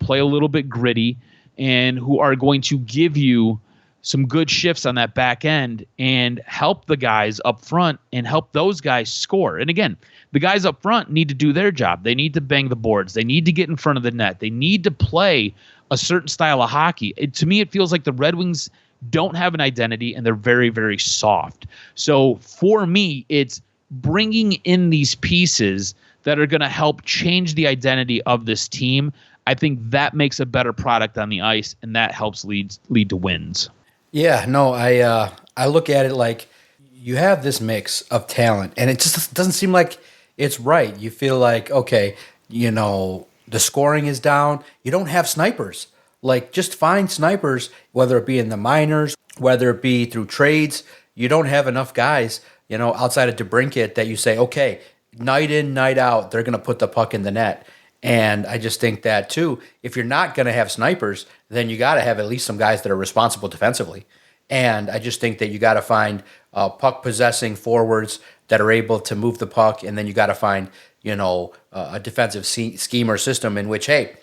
play a little bit gritty, and who are going to give you some good shifts on that back end and help the guys up front and help those guys score. And again, the guys up front need to do their job. They need to bang the boards. They need to get in front of the net. They need to play a certain style of hockey. To me, it feels like the Red Wings don't have an identity and they're very, very soft. So for me, it's bringing in these pieces that are going to help change the identity of this team. I think that makes a better product on the ice, and that helps lead to wins. Yeah, no, I look at it like you have this mix of talent, and it just doesn't seem like it's right. You feel like, okay, you know, The scoring is down. You don't have snipers. Like, just find snipers, whether it be in the minors, whether it be through trades. You don't have enough guys, outside of DeBrincat that you say, okay, night in, night out, they're going to put the puck in the net. And I just think that, too, if you're not going to have snipers, then you got to have at least some guys that are responsible defensively. And I just think that you got to find puck-possessing forwards that are able to move the puck, and then you got to find, a defensive scheme or system in which, hey,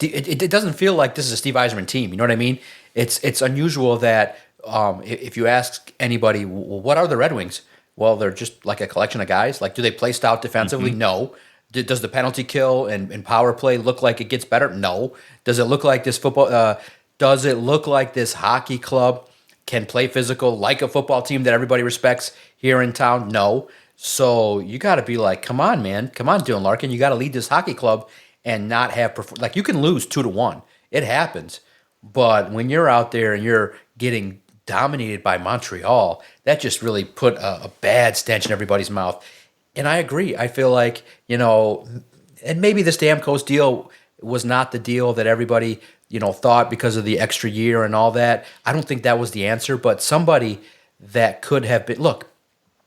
it doesn't feel like this is a Steve Yzerman team. You know what I mean? It's unusual that if you ask anybody, well, what are the Red Wings? Well, they're just like a collection of guys. Like, do they play stout defensively? Mm-hmm. No. Does the penalty kill and power play look like it gets better? No. Does it look like this football? Does it look like this hockey club can play physical like a football team that everybody respects here in town? No. So you got to be like, come on, man. Come on, Dylan Larkin. You got to lead this hockey club and not have like, you can lose 2-1. It happens. But when you're out there and you're getting dominated by Montreal, that just really put a bad stench in everybody's mouth. And I agree. I feel like, and maybe the Stamkos deal was not the deal that everybody, thought because of the extra year and all that. I don't think that was the answer, but somebody that could have been, look,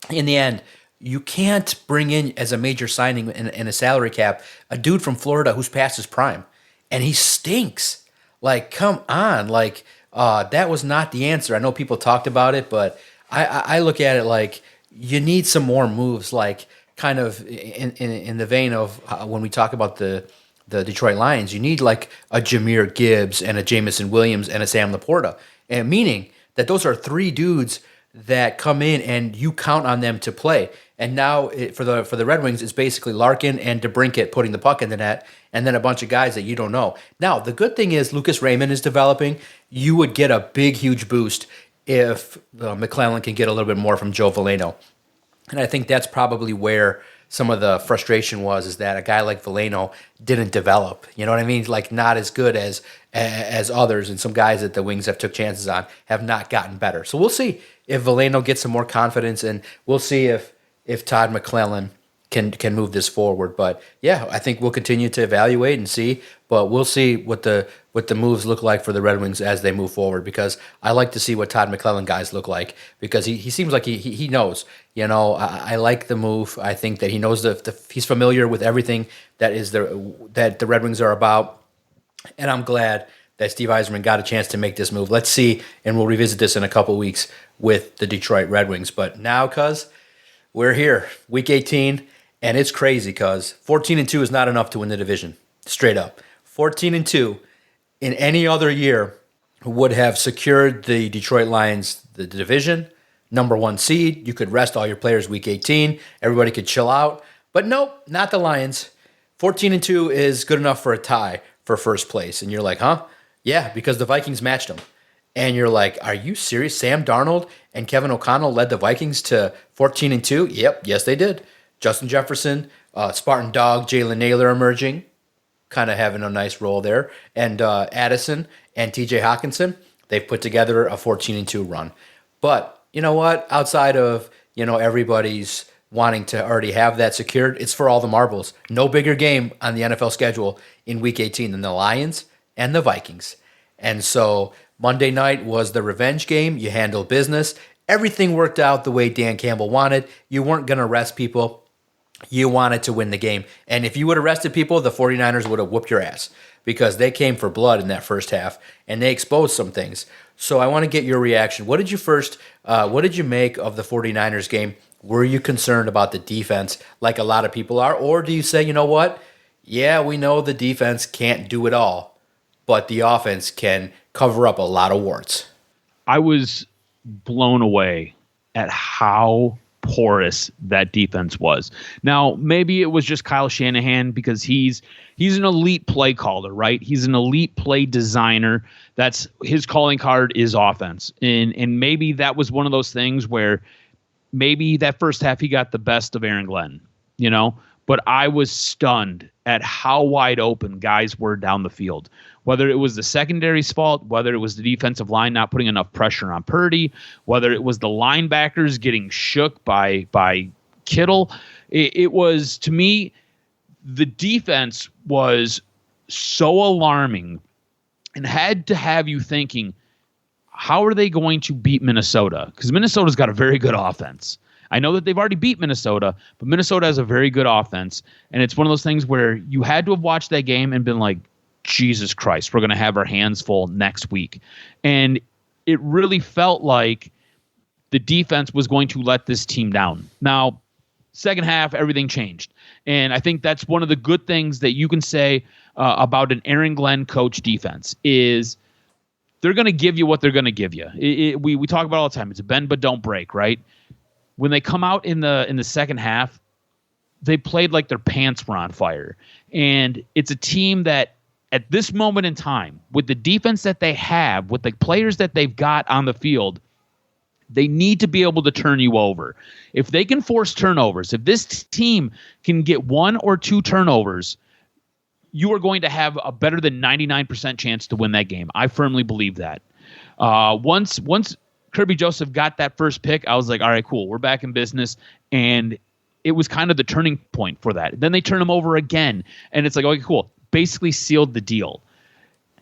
in the end, you can't bring in as a major signing in a salary cap a dude from Florida who's past his prime, and he stinks. Like, come on. Like, that was not the answer. I know people talked about it, but I look at it like you need some more moves, like kind of in the vein of when we talk about the Detroit Lions, you need like a Jahmyr Gibbs and a Jamison Williams and a Sam Laporta, and meaning that those are three dudes that come in and you count on them to play. And now for the Red Wings, it's basically Larkin and DeBrincat putting the puck in the net, and then a bunch of guys that you don't know. Now, the good thing is Lucas Raymond is developing. You would get a big, huge boost if McClellan can get a little bit more from Joe Veleno. And I think that's probably where some of the frustration was, is that a guy like Veleno didn't develop. You know what I mean? Like, not as good as others, and some guys that the Wings have took chances on have not gotten better. So we'll see if Veleno gets some more confidence, and we'll see if Todd McClellan can move this forward. But yeah, I think we'll continue to evaluate and see, but we'll see what the moves look like for the Red Wings as they move forward, because I like to see what Todd McClellan guys look like, because he seems like he knows. I like the move. I think that he knows he's familiar with everything that the Red Wings are about, and I'm glad that Steve Yzerman got a chance to make this move. Let's see, and we'll revisit this in a couple weeks with the Detroit Red Wings. But now, cuz, we're here, Week 18, and it's crazy, cuz 14-2 is not enough to win the division. Straight up. 14-2 in any other year would have secured the Detroit Lions the division, number 1 seed. You could rest all your players Week 18. Everybody could chill out. But nope, not the Lions. 14-2 is good enough for a tie for first place. And you're like, huh? Yeah, because the Vikings matched them. And you're like, are you serious? Sam Darnold and Kevin O'Connell led the Vikings to 14-2? Yep, yes, they did. Justin Jefferson, Spartan Dog, Jalen Naylor emerging, kind of having a nice role there. And Addison and TJ Hawkinson, they've put together a 14-2 run. But you know what? Outside of, everybody's wanting to already have that secured, it's for all the marbles. No bigger game on the NFL schedule in Week 18 than the Lions and the Vikings. And so Monday night was the revenge game. You handled business. Everything worked out the way Dan Campbell wanted. You weren't going to rest people. You wanted to win the game. And if you would have rested people, the 49ers would have whooped your ass, because they came for blood in that first half and they exposed some things. So I want to get your reaction. What did you make of the 49ers game? Were you concerned about the defense like a lot of people are? Or do you say, you know what? Yeah, we know the defense can't do it all, but the offense can cover up a lot of warts. I was blown away at how porous that defense was. Now, maybe it was just Kyle Shanahan, because he's an elite play caller, right? He's an elite play designer. That's his calling card is offense. And maybe that was one of those things where maybe that first half he got the best of Aaron Glenn, but I was stunned at how wide open guys were down the field. Whether it was the secondary's fault, whether it was the defensive line not putting enough pressure on Purdy, whether it was the linebackers getting shook by Kittle, it was, to me, the defense was so alarming and had to have you thinking, how are they going to beat Minnesota? Because Minnesota's got a very good offense. I know that they've already beat Minnesota, but Minnesota has a very good offense. And it's one of those things where you had to have watched that game and been like, Jesus Christ, we're going to have our hands full next week. And it really felt like the defense was going to let this team down. Now, second half, everything changed. And I think that's one of the good things that you can say about an Aaron Glenn coach defense is they're going to give you what they're going to give you. We talk about it all the time. It's a bend but don't break, right? When they come out in the second half, they played like their pants were on fire. And it's a team that at this moment in time, with the defense that they have, with the players that they've got on the field, they need to be able to turn you over. If they can force turnovers, if this team can get 1 or 2 turnovers, you are going to have a better than 99% chance to win that game. I firmly believe that. Once Kirby Joseph got that first pick, I was like, all right, cool, we're back in business. And it was kind of the turning point for that. Then they turn him over again, and it's like, okay, cool. Basically sealed the deal.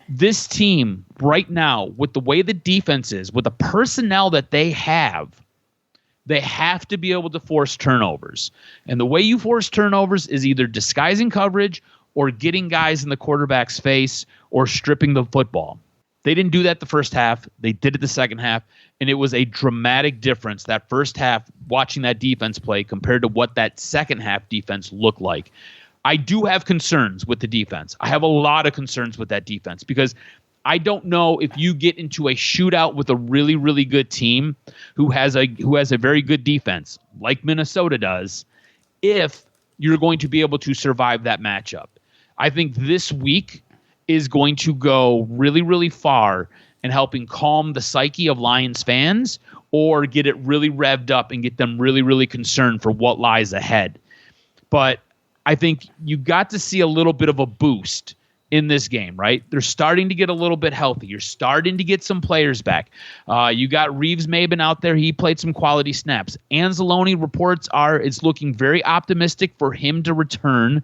This team right now, with the way the defense is, with the personnel that they have to be able to force turnovers. And the way you force turnovers is either disguising coverage or getting guys in the quarterback's face or stripping the football. They didn't do that the first half. They did it the second half, and it was a dramatic difference, that first half, watching that defense play compared to what that second half defense looked like. I do have concerns with the defense. I have a lot of concerns with that defense because I don't know if you get into a shootout with a really, really good team who has a very good defense, like Minnesota does, if you're going to be able to survive that matchup. I think this week is going to go really, really far in helping calm the psyche of Lions fans or get it really revved up and get them really, really concerned for what lies ahead. But I think you got to see a little bit of a boost in this game, right? They're starting to get a little bit healthy. You're starting to get some players back. You got Reeves-Maben out there. He played some quality snaps. Anzalone reports it's looking very optimistic for him to return.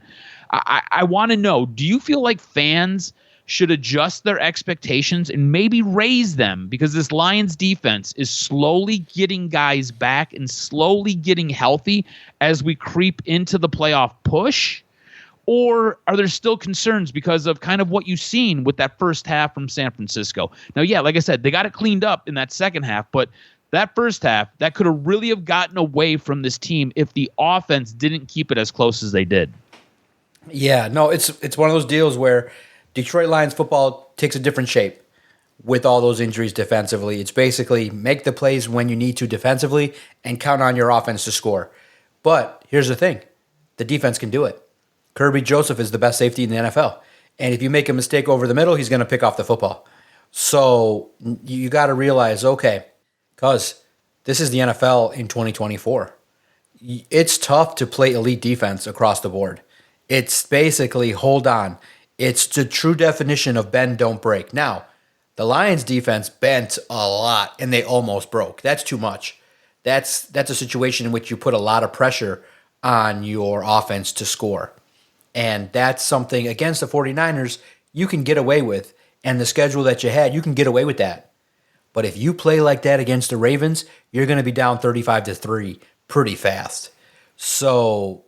I want to know, do you feel like fans should adjust their expectations and maybe raise them because this Lions defense is slowly getting guys back and slowly getting healthy as we creep into the playoff push? Or are there still concerns because of kind of what you've seen with that first half from San Francisco? Now, yeah, like I said, they got it cleaned up in that second half, but that first half, that could have really have gotten away from this team if the offense didn't keep it as close as they did. Yeah, no, it's one of those deals where Detroit Lions football takes a different shape with all those injuries defensively. It's basically make the plays when you need to defensively and count on your offense to score. But here's the thing. The defense can do it. Kirby Joseph is the best safety in the NFL. And if you make a mistake over the middle, he's going to pick off the football. So you got to realize, okay, because this is the NFL in 2024. It's tough to play elite defense across the board. It's basically hold on. It's the true definition of bend, don't break. Now, the Lions defense bent a lot, and they almost broke. That's too much. That's a situation in which you put a lot of pressure on your offense to score. And that's something, against the 49ers, you can get away with. And the schedule that you had, you can get away with that. But if you play like that against the Ravens, you're going to be down 35-3 pretty fast. So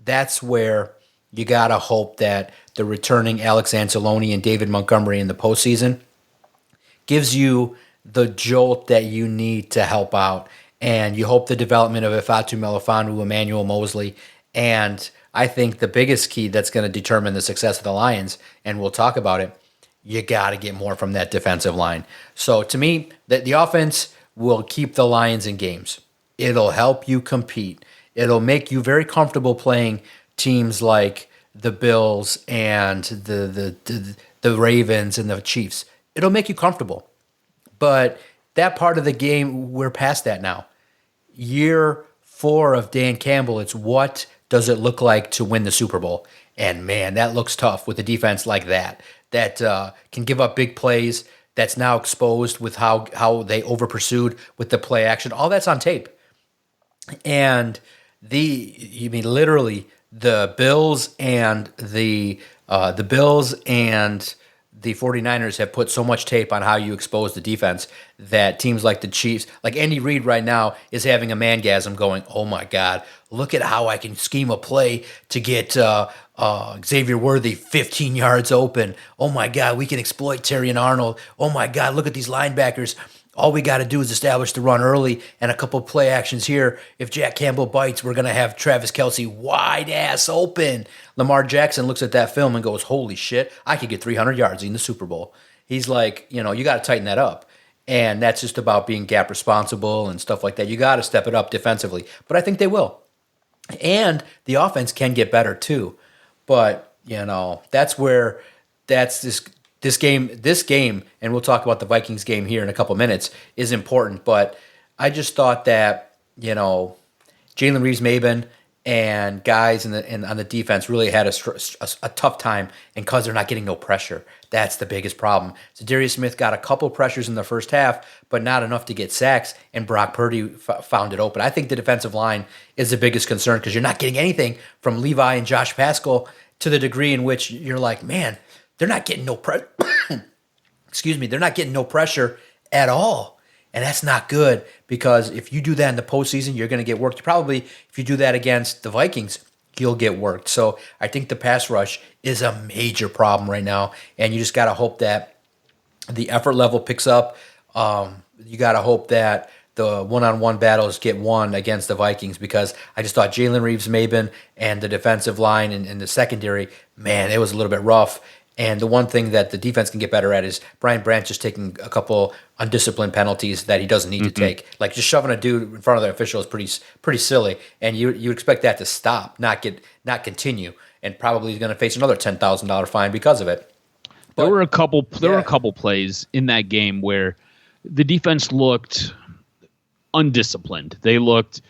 that's where you got to hope that the returning Alex Anzalone and David Montgomery in the postseason gives you the jolt that you need to help out. And you hope the development of Ifeatu Melifonwu, Emmanuel Mosley, and I think the biggest key that's going to determine the success of the Lions, and we'll talk about it, you got to get more from that defensive line. So to me, the offense will keep the Lions in games. It'll help you compete. It'll make you very comfortable playing teams like the Bills and the Ravens and the Chiefs. It'll make you comfortable. But that part of the game, we're past that now. Year 4 of Dan Campbell, it's what does it look like to win the Super Bowl? And man, that looks tough with a defense like that can give up big plays, that's now exposed with how they over-pursued with the play action. All that's on tape. And You mean literally the Bills and the Bills and the 49ers have put so much tape on how you expose the defense that teams like the Chiefs, like Andy Reid right now, is having a mangasm going, oh my God, look at how I can scheme a play to get Xavier Worthy 15 yards open. Oh my God, we can exploit Terry and Arnold. Oh my God, look at these linebackers. All we got to do is establish the run early and a couple of play actions here. If Jack Campbell bites, we're going to have Travis Kelce wide ass open. Lamar Jackson looks at that film and goes, holy shit, I could get 300 yards in the Super Bowl. He's like, you got to tighten that up. And that's just about being gap responsible and stuff like that. You got to step it up defensively. But I think they will. And the offense can get better too. But, that's this game, and we'll talk about the Vikings game here in a couple minutes, is important. But I just thought that, Jalen Reeves-Maybin and guys on the defense really had a tough time, and because they're not getting no pressure. That's the biggest problem. So Darius Smith got a couple pressures in the first half, but not enough to get sacks, and Brock Purdy found it open. I think the defensive line is the biggest concern because you're not getting anything from Levi and Josh Pascal to the degree in which you're like, man, they're not getting no pressure. Excuse me, they're not getting no pressure at all. And that's not good because if you do that in the postseason, you're going to get worked. Probably if you do that against the Vikings, you'll get worked. So I think the pass rush is a major problem right now. And you just got to hope that the effort level picks up. You got to hope that the one-on-one battles get won against the Vikings because I just thought Jalen Reeves-Maybin and the defensive line and the secondary, man, it was a little bit rough. And the one thing that the defense can get better at is Brian Branch just taking a couple undisciplined penalties that he doesn't need to take. Like just shoving a dude in front of the official is pretty silly, and you expect that to stop, not continue, and probably he's going to face another $10,000 fine because of it. But, there were a couple plays in that game where the defense looked undisciplined. They looked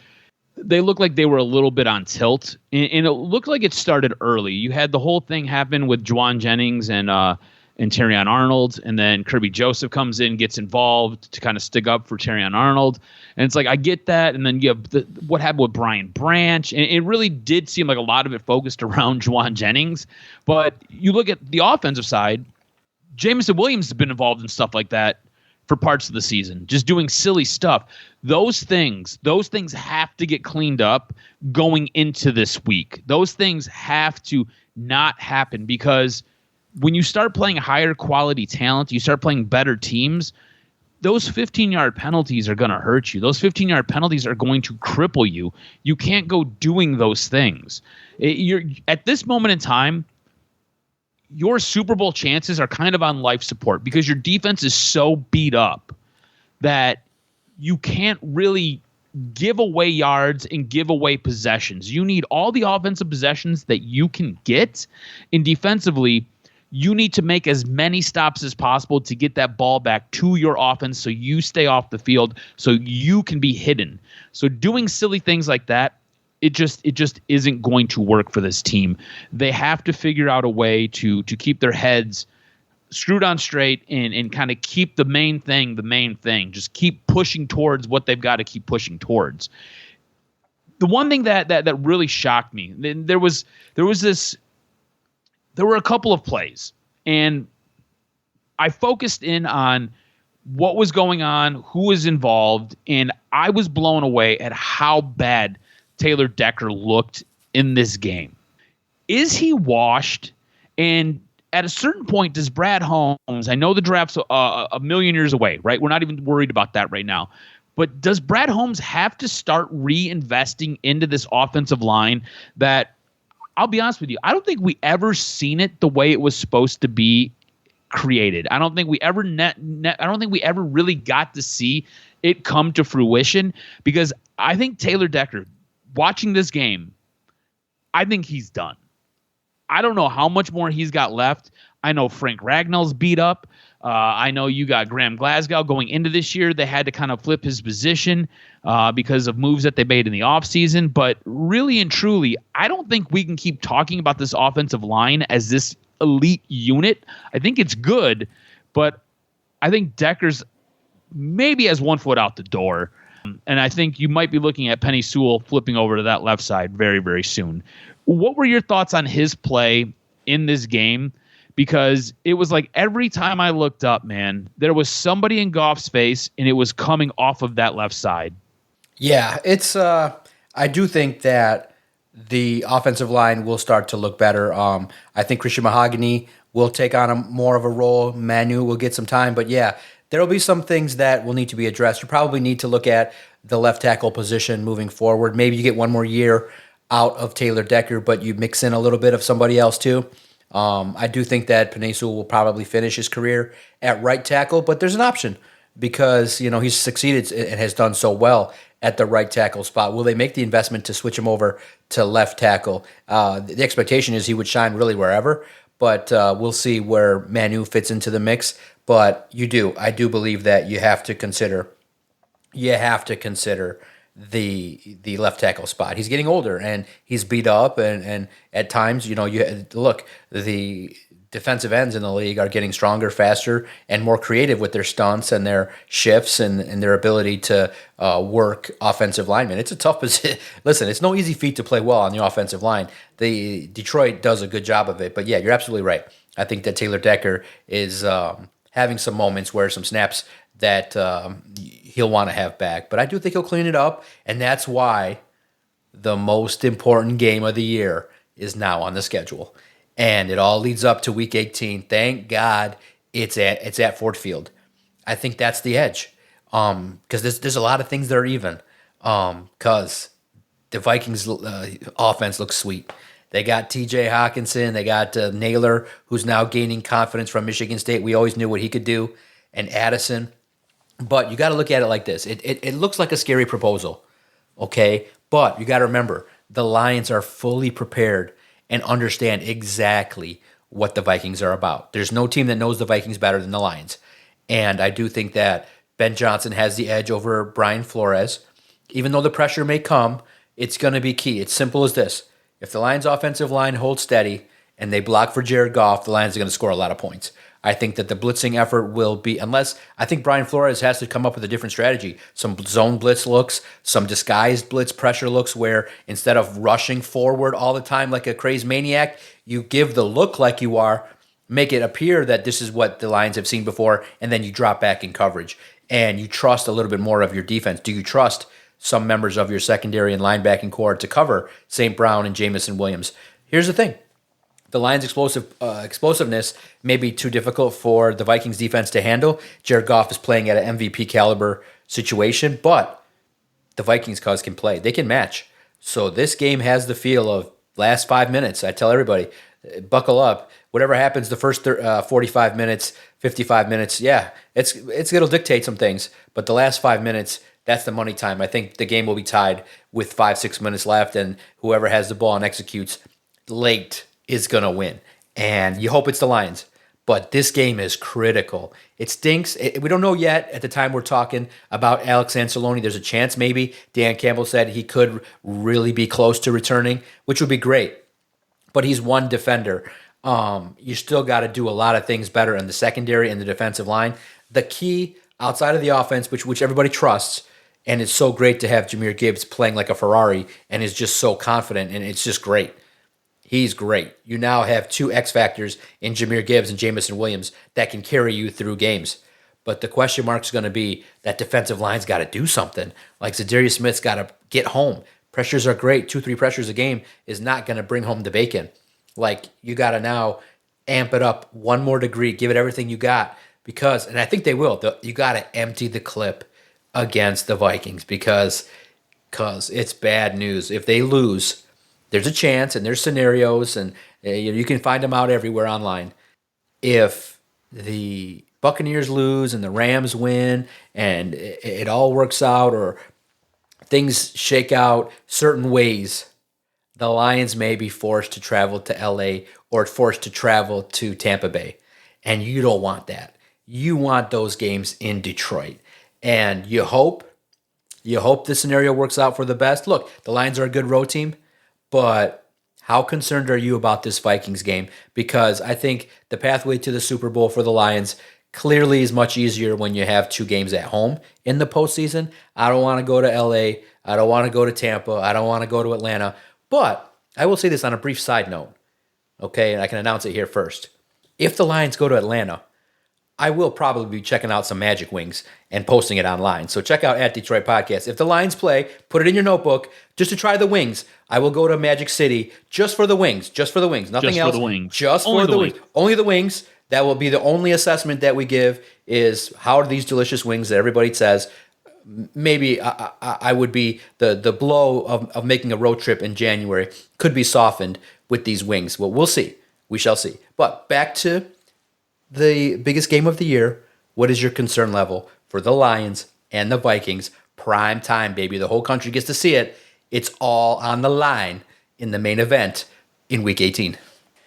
like they were a little bit on tilt, and it looked like it started early. You had the whole thing happen with Juwan Jennings and Terrion Arnold, and then Kirby Joseph comes in, gets involved to kind of stick up for Terrion Arnold, and it's like I get that, and then you have what happened with Brian Branch, and it really did seem like a lot of it focused around Juwan Jennings. But you look at the offensive side, Jameson Williams has been involved in stuff like that for parts of the season, just doing silly stuff. Those things have to get cleaned up going into this week. Those things have to not happen because when you start playing higher quality talent, you start playing better teams, those 15-yard penalties are going to hurt you. Those 15-yard penalties are going to cripple you. You can't go doing those things. You're at this moment in time, your Super Bowl chances are kind of on life support because your defense is so beat up that you can't really give away yards and give away possessions. You need all the offensive possessions that you can get, and defensively, you need to make as many stops as possible to get that ball back to your offense so you stay off the field so you can be hidden. So doing silly things like that, it just isn't going to work for this team. They have to figure out a way to keep their heads screwed on straight and kind of keep the main thing. Just keep pushing towards what they've got to keep pushing towards. The one thing that really shocked me, there were a couple of plays, and I focused in on what was going on, who was involved, and I was blown away at how bad Taylor Decker looked in this game. Is he washed? And at a certain point, does Brad Holmes, I know the draft's a million years away, right? We're not even worried about that right now. But does Brad Holmes have to start reinvesting into this offensive line that, I'll be honest with you, I don't think we ever seen it the way it was supposed to be created. I don't think we ever really got to see it come to fruition because I think Taylor Decker, watching this game, I think he's done. I don't know how much more he's got left. I know Frank Ragnall's beat up. I know you got Graham Glasgow going into this year. They had to kind of flip his position because of moves that they made in the offseason. But really and truly, I don't think we can keep talking about this offensive line as this elite unit. I think it's good, but I think Decker's maybe has 1 foot out the door. And I think you might be looking at Penny Sewell flipping over to that left side very, very soon. What were your thoughts on his play in this game? Because it was like every time I looked up, man, there was somebody in Goff's face, and it was coming off of that left side. Yeah, it's. I do think that the offensive line will start to look better. I think Christian Mahogany will take on more of a role. Manu will get some time, but yeah, there will be some things that will need to be addressed. You probably need to look at the left tackle position moving forward. Maybe you get one more year out of Taylor Decker, but you mix in a little bit of somebody else too. I do think that Penei Sewell will probably finish his career at right tackle, but there's an option because he's succeeded and has done so well at the right tackle spot. Will they make the investment to switch him over to left tackle? The expectation is he would shine really wherever, but we'll see where Manu fits into the mix. But I do believe that you have to consider the left tackle spot. He's getting older and he's beat up, and at times, you look, the defensive ends in the league are getting stronger, faster, and more creative with their stunts and their shifts and their ability to work offensive linemen. It's a tough position. Listen, it's no easy feat to play well on the offensive line. The Detroit does a good job of it, but yeah, you're absolutely right. I think that Taylor Decker is having some moments where some snaps that he'll want to have back. But I do think he'll clean it up, and that's why the most important game of the year is now on the schedule. And it all leads up to Week 18. Thank God it's at Ford Field. I think that's the edge. Because there's a lot of things that are even. Because the Vikings offense looks sweet. They got T.J. Hawkinson. They got Naylor, who's now gaining confidence from Michigan State. We always knew what he could do. And Addison. But you got to look at it like this. It looks like a scary proposal, okay? But you got to remember, the Lions are fully prepared and understand exactly what the Vikings are about. There's no team that knows the Vikings better than the Lions. And I do think that Ben Johnson has the edge over Brian Flores. Even though the pressure may come, it's going to be key. It's simple as this. If the Lions' offensive line holds steady and they block for Jared Goff, the Lions are going to score a lot of points. I think that the blitzing effort will be, unless I think Brian Flores has to come up with a different strategy. Some zone blitz looks, some disguised blitz pressure looks where instead of rushing forward all the time like a crazed maniac, you give the look like you are, make it appear that this is what the Lions have seen before, and then you drop back in coverage. And you trust a little bit more of your defense. Do you trust some members of your secondary and linebacking core to cover St. Brown and Jamison Williams? Here's the thing. The Lions' explosiveness may be too difficult for the Vikings defense to handle. Jared Goff is playing at an MVP caliber situation, but the Vikings can play. They can match. So this game has the feel of last 5 minutes. I tell everybody, buckle up. Whatever happens the first 45 minutes, 55 minutes, yeah, it'll dictate some things. But the last 5 minutes, that's the money time. I think the game will be tied with 5-6 minutes left, and whoever has the ball and executes late is going to win. And you hope it's the Lions. But this game is critical. It stinks. We don't know yet at the time we're talking about Alex Anzalone. There's a chance maybe. Dan Campbell said he could really be close to returning, which would be great. But he's one defender. You still got to do a lot of things better in the secondary and the defensive line. The key outside of the offense, which everybody trusts, and it's so great to have Jahmyr Gibbs playing like a Ferrari and is just so confident, and it's just great. He's great. You now have two X factors in Jahmyr Gibbs and Jamison Williams that can carry you through games. But the question mark is going to be that defensive line's got to do something. Like Zadarius Smith's got to get home. Pressures are great. 2-3 pressures a game is not going to bring home the bacon. Like, you got to now amp it up one more degree, give it everything you got, because, and I think they will, you got to empty the clip against the Vikings because it's bad news. If they lose, there's a chance, and there's scenarios, and you can find them out everywhere online. If the Buccaneers lose and the Rams win and it all works out, or things shake out certain ways, the Lions may be forced to travel to LA or forced to travel to Tampa Bay. And you don't want that. You want those games in Detroit. And you hope the scenario works out for the best. Look, the Lions are a good road team, but how concerned are you about this Vikings game? Because I think the pathway to the Super Bowl for the Lions clearly is much easier when you have 2 games at home in the postseason. I don't want to go to LA. I don't want to go to Tampa. I don't want to go to Atlanta. But I will say this on a brief side note, okay? And I can announce it here first. If the Lions go to Atlanta, I will probably be checking out some Magic Wings and posting it online. So check out at Detroit Podcast. If the Lions play, put it in your notebook just to try the wings. I will go to Magic City just for the wings. Just for the wings. Nothing else. Just for the wings. Just for the wings. Only the wings. That will be the only assessment that we give is how are these delicious wings that everybody says. Maybe I would be the blow of making a road trip in January could be softened with these wings. Well, we'll see. We shall see. But back to the biggest game of the year. What is your concern level for the Lions and the Vikings? Prime time, baby. The whole country gets to see it. It's all on the line in the main event in Week 18.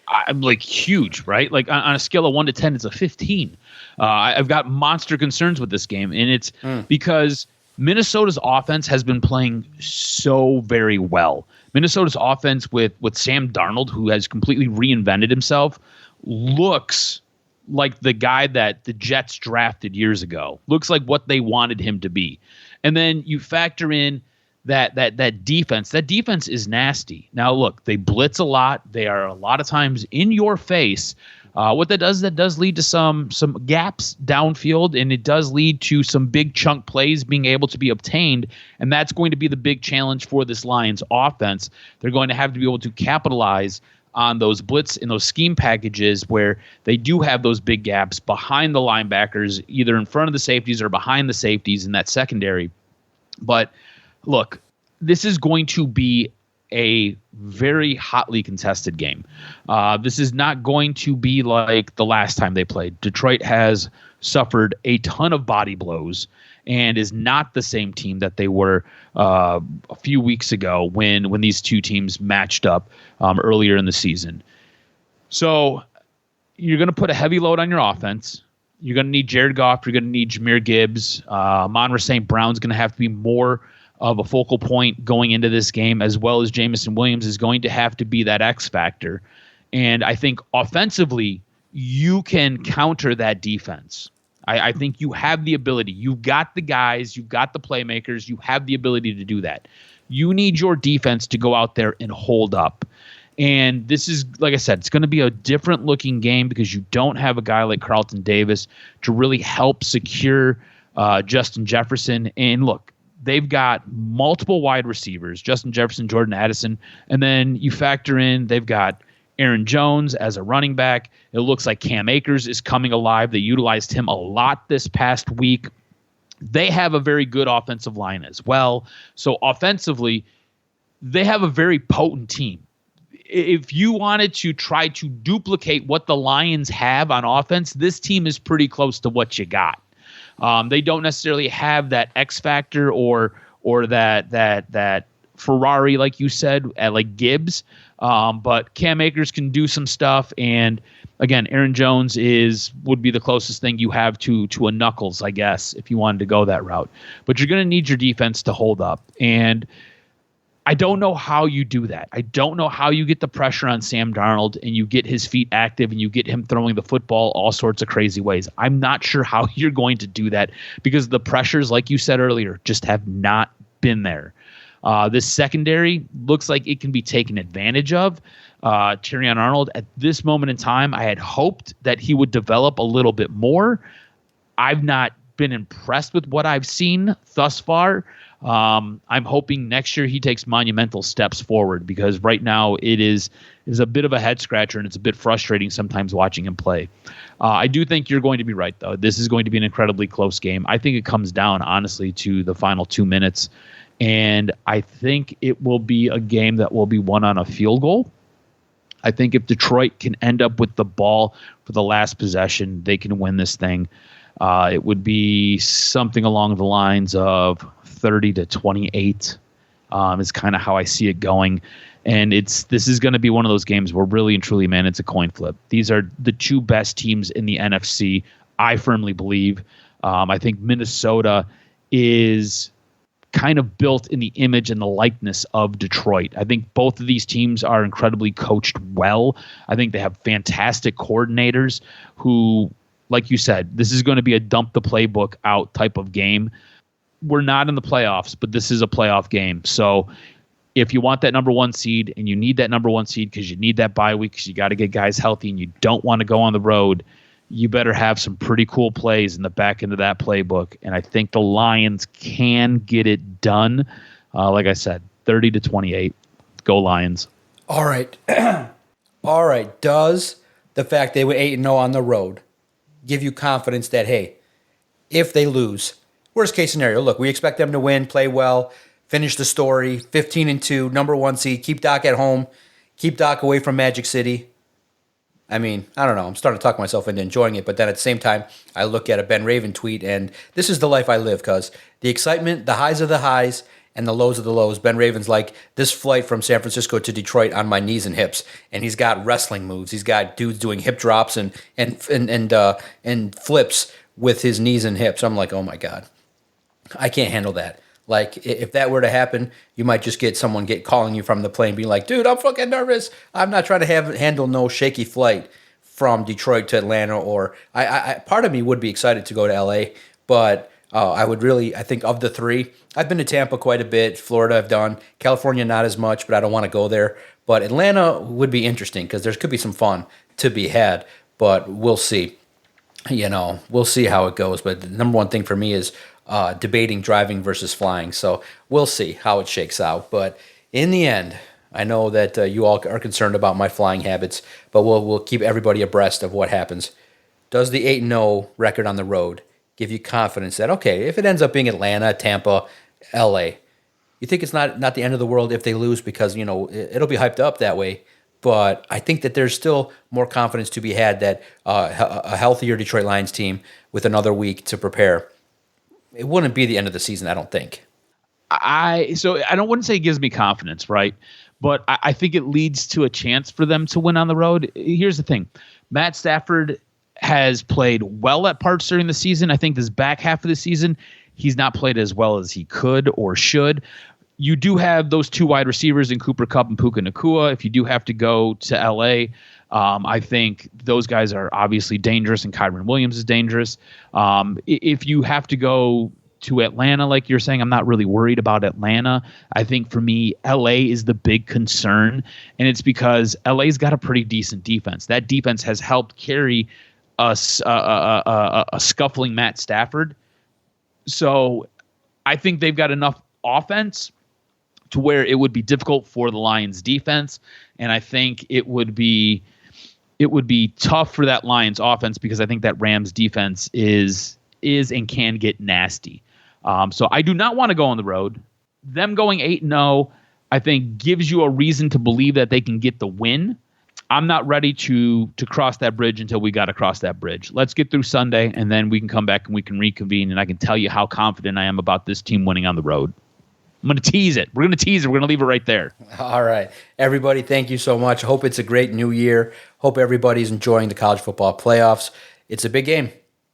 I'm like huge, right? Like on a scale of 1 to 10, it's a 15. I've got monster concerns with this game, and it's because Minnesota's offense has been playing so very well. Minnesota's offense with Sam Darnold, who has completely reinvented himself, looks like the guy that the Jets drafted years ago. Looks like what they wanted him to be. And then you factor in that defense. That defense is nasty. Now, look, they blitz a lot. They are a lot of times in your face. What that does lead to some gaps downfield, and it does lead to some big chunk plays being able to be obtained, and that's going to be the big challenge for this Lions offense. They're going to have to be able to capitalize on those blitz and those scheme packages where they do have those big gaps behind the linebackers, either in front of the safeties or behind the safeties in that secondary. But look, this is going to be a very hotly contested game. This is not going to be like the last time they played. Detroit has suffered a ton of body blows and is not the same team that they were a few weeks ago when these two teams matched up earlier in the season. So you're going to put a heavy load on your offense. You're going to need Jared Goff. You're going to need Jahmyr Gibbs. Amon-Ra St. Brown's going to have to be more of a focal point going into this game, as well as Jameson Williams is going to have to be that X factor. And I think offensively, you can counter that defense. I think you have the ability. You've got the guys. You've got the playmakers. You have the ability to do that. You need your defense to go out there and hold up. And this is, like I said, it's going to be a different looking game because you don't have a guy like Carlton Davis to really help secure Justin Jefferson. And look, they've got multiple wide receivers, Justin Jefferson, Jordan Addison, and then you factor in they've got Aaron Jones as a running back. It looks like Cam Akers is coming alive. They utilized him a lot this past week. They have a very good offensive line as well. So offensively, they have a very potent team. If you wanted to try to duplicate what the Lions have on offense, this team is pretty close to what you got. They don't necessarily have that X factor or that Ferrari, like you said, like Gibbs. But Cam Akers can do some stuff, and again, Aaron Jones would be the closest thing you have to a Knuckles, I guess, if you wanted to go that route. But you're going to need your defense to hold up, and I don't know how you do that. I don't know how you get the pressure on Sam Darnold and you get his feet active and you get him throwing the football all sorts of crazy ways. I'm not sure how you're going to do that because the pressures, like you said earlier, just have not been there. This secondary looks like it can be taken advantage of. Terrion Arnold, at this moment in time, I had hoped that he would develop a little bit more. I've not been impressed with what I've seen thus far. I'm hoping next year he takes monumental steps forward because right now it is a bit of a head scratcher and it's a bit frustrating sometimes watching him play. I do think you're going to be right, though. This is going to be an incredibly close game. I think it comes down, honestly, to the final 2 minutes. And I think it will be a game that will be won on a field goal. I think if Detroit can end up with the ball for the last possession, they can win this thing. It would be something along the lines of 30-28 is kind of how I see it going. And this is going to be one of those games where really and truly, man, it's a coin flip. These are the two best teams in the NFC, I firmly believe. I think Minnesota is kind of built in the image and the likeness of Detroit. I think both of these teams are incredibly coached well. I think they have fantastic coordinators who like you said, this is going to be a dump the playbook out type of game. We're not in the playoffs, but this is a playoff game. So if you want that number 1 seed and you need that number 1 seed because you need that bye week because you got to get guys healthy and you don't want to go on the road, you better have some pretty cool plays in the back end of that playbook. And I think the Lions can get it done. Like I said, 30-28. Go Lions. All right. All right. Does the fact they were 8-0 on the road give you confidence that, hey, if they lose, worst case scenario, look, we expect them to win, play well, finish the story, 15-2, number 1 seed, keep Doc at home, keep Doc away from Magic City. I mean, I don't know. I'm starting to talk myself into enjoying it, but then at the same time, I look at a Ben Raven tweet, and this is the life I live, because the excitement, the highs are the highs, and the lows are the lows. Ben Raven's like, this flight from San Francisco to Detroit on my knees and hips, and he's got wrestling moves. He's got dudes doing hip drops and flips with his knees and hips. I'm like, oh my God, I can't handle that. Like, if that were to happen, you might just get someone calling you from the plane, being like, dude, I'm fucking nervous. I'm not trying to handle no shaky flight from Detroit to Atlanta. Or I part of me would be excited to go to LA, but I think of the three, I've been to Tampa quite a bit. Florida I've done. California not as much, but I don't want to go there. But Atlanta would be interesting because there could be some fun to be had, but we'll see. We'll see how it goes. But the number one thing for me is debating driving versus flying. So we'll see how it shakes out. But in the end, I know that you all are concerned about my flying habits, but we'll keep everybody abreast of what happens. Does the 8-0 record on the road give you confidence that, okay, if it ends up being Atlanta, Tampa, LA, you think it's not the end of the world if they lose, because, it'll be hyped up that way. But I think that there's still more confidence to be had that a healthier Detroit Lions team with another week to prepare, it wouldn't be the end of the season, I don't think. Wouldn't say it gives me confidence, right? But I think it leads to a chance for them to win on the road. Here's the thing. Matt Stafford has played well at parts during the season. I think this back half of the season, he's not played as well as he could or should. You do have those two wide receivers in Cooper Kupp and Puka Nacua. If you do have to go to L.A., I think those guys are obviously dangerous, and Kyron Williams is dangerous. If you have to go to Atlanta, like you're saying, I'm not really worried about Atlanta. I think for me, L.A. is the big concern, and it's because L.A.'s got a pretty decent defense. That defense has helped carry a scuffling Matt Stafford. So I think they've got enough offense to where it would be difficult for the Lions defense. And I think it would be tough for that Lions offense, because I think that Rams defense is and can get nasty. So I do not want to go on the road. Them going 8-0, I think, gives you a reason to believe that they can get the win. I'm not ready to cross that bridge until we got to cross that bridge. Let's get through Sunday, and then we can come back and we can reconvene, and I can tell you how confident I am about this team winning on the road. I'm going to tease it. We're going to tease it. We're going to leave it right there. All right. Everybody, thank you so much. Hope it's a great new year. Hope everybody's enjoying the college football playoffs. It's a big game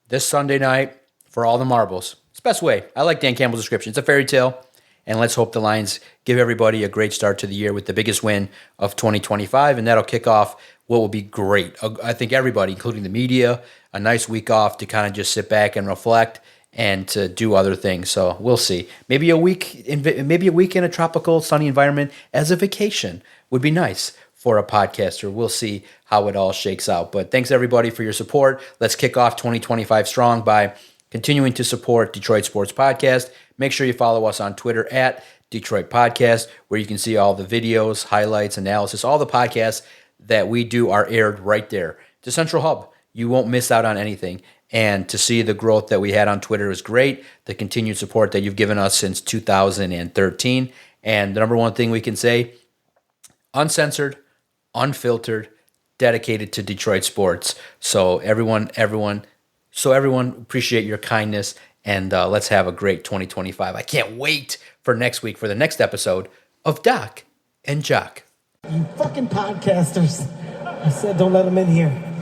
this Sunday night for all the marbles. It's the best way. I like Dan Campbell's description. It's a fairy tale. And let's hope the Lions give everybody a great start to the year with the biggest win of 2025, and that'll kick off what will be great. I think everybody, including the media, a nice week off to kind of just sit back and reflect and to do other things. So we'll see. Maybe a week in a tropical, sunny environment as a vacation would be nice for a podcaster. We'll see how it all shakes out. But thanks, everybody, for your support. Let's kick off 2025 strong by continuing to support Detroit Sports Podcast. Make sure you follow us on Twitter at Detroit Podcast, where you can see all the videos, highlights, analysis. All the podcasts that we do are aired right there. It's a central hub. You won't miss out on anything. And to see the growth that we had on Twitter is great. The continued support that you've given us since 2013. And the number one thing we can say, uncensored, unfiltered, dedicated to Detroit sports. So everyone, appreciate your kindness, and let's have a great 2025. I can't wait for next week for the next episode of Doc and Jock. You fucking podcasters. I said don't let them in here.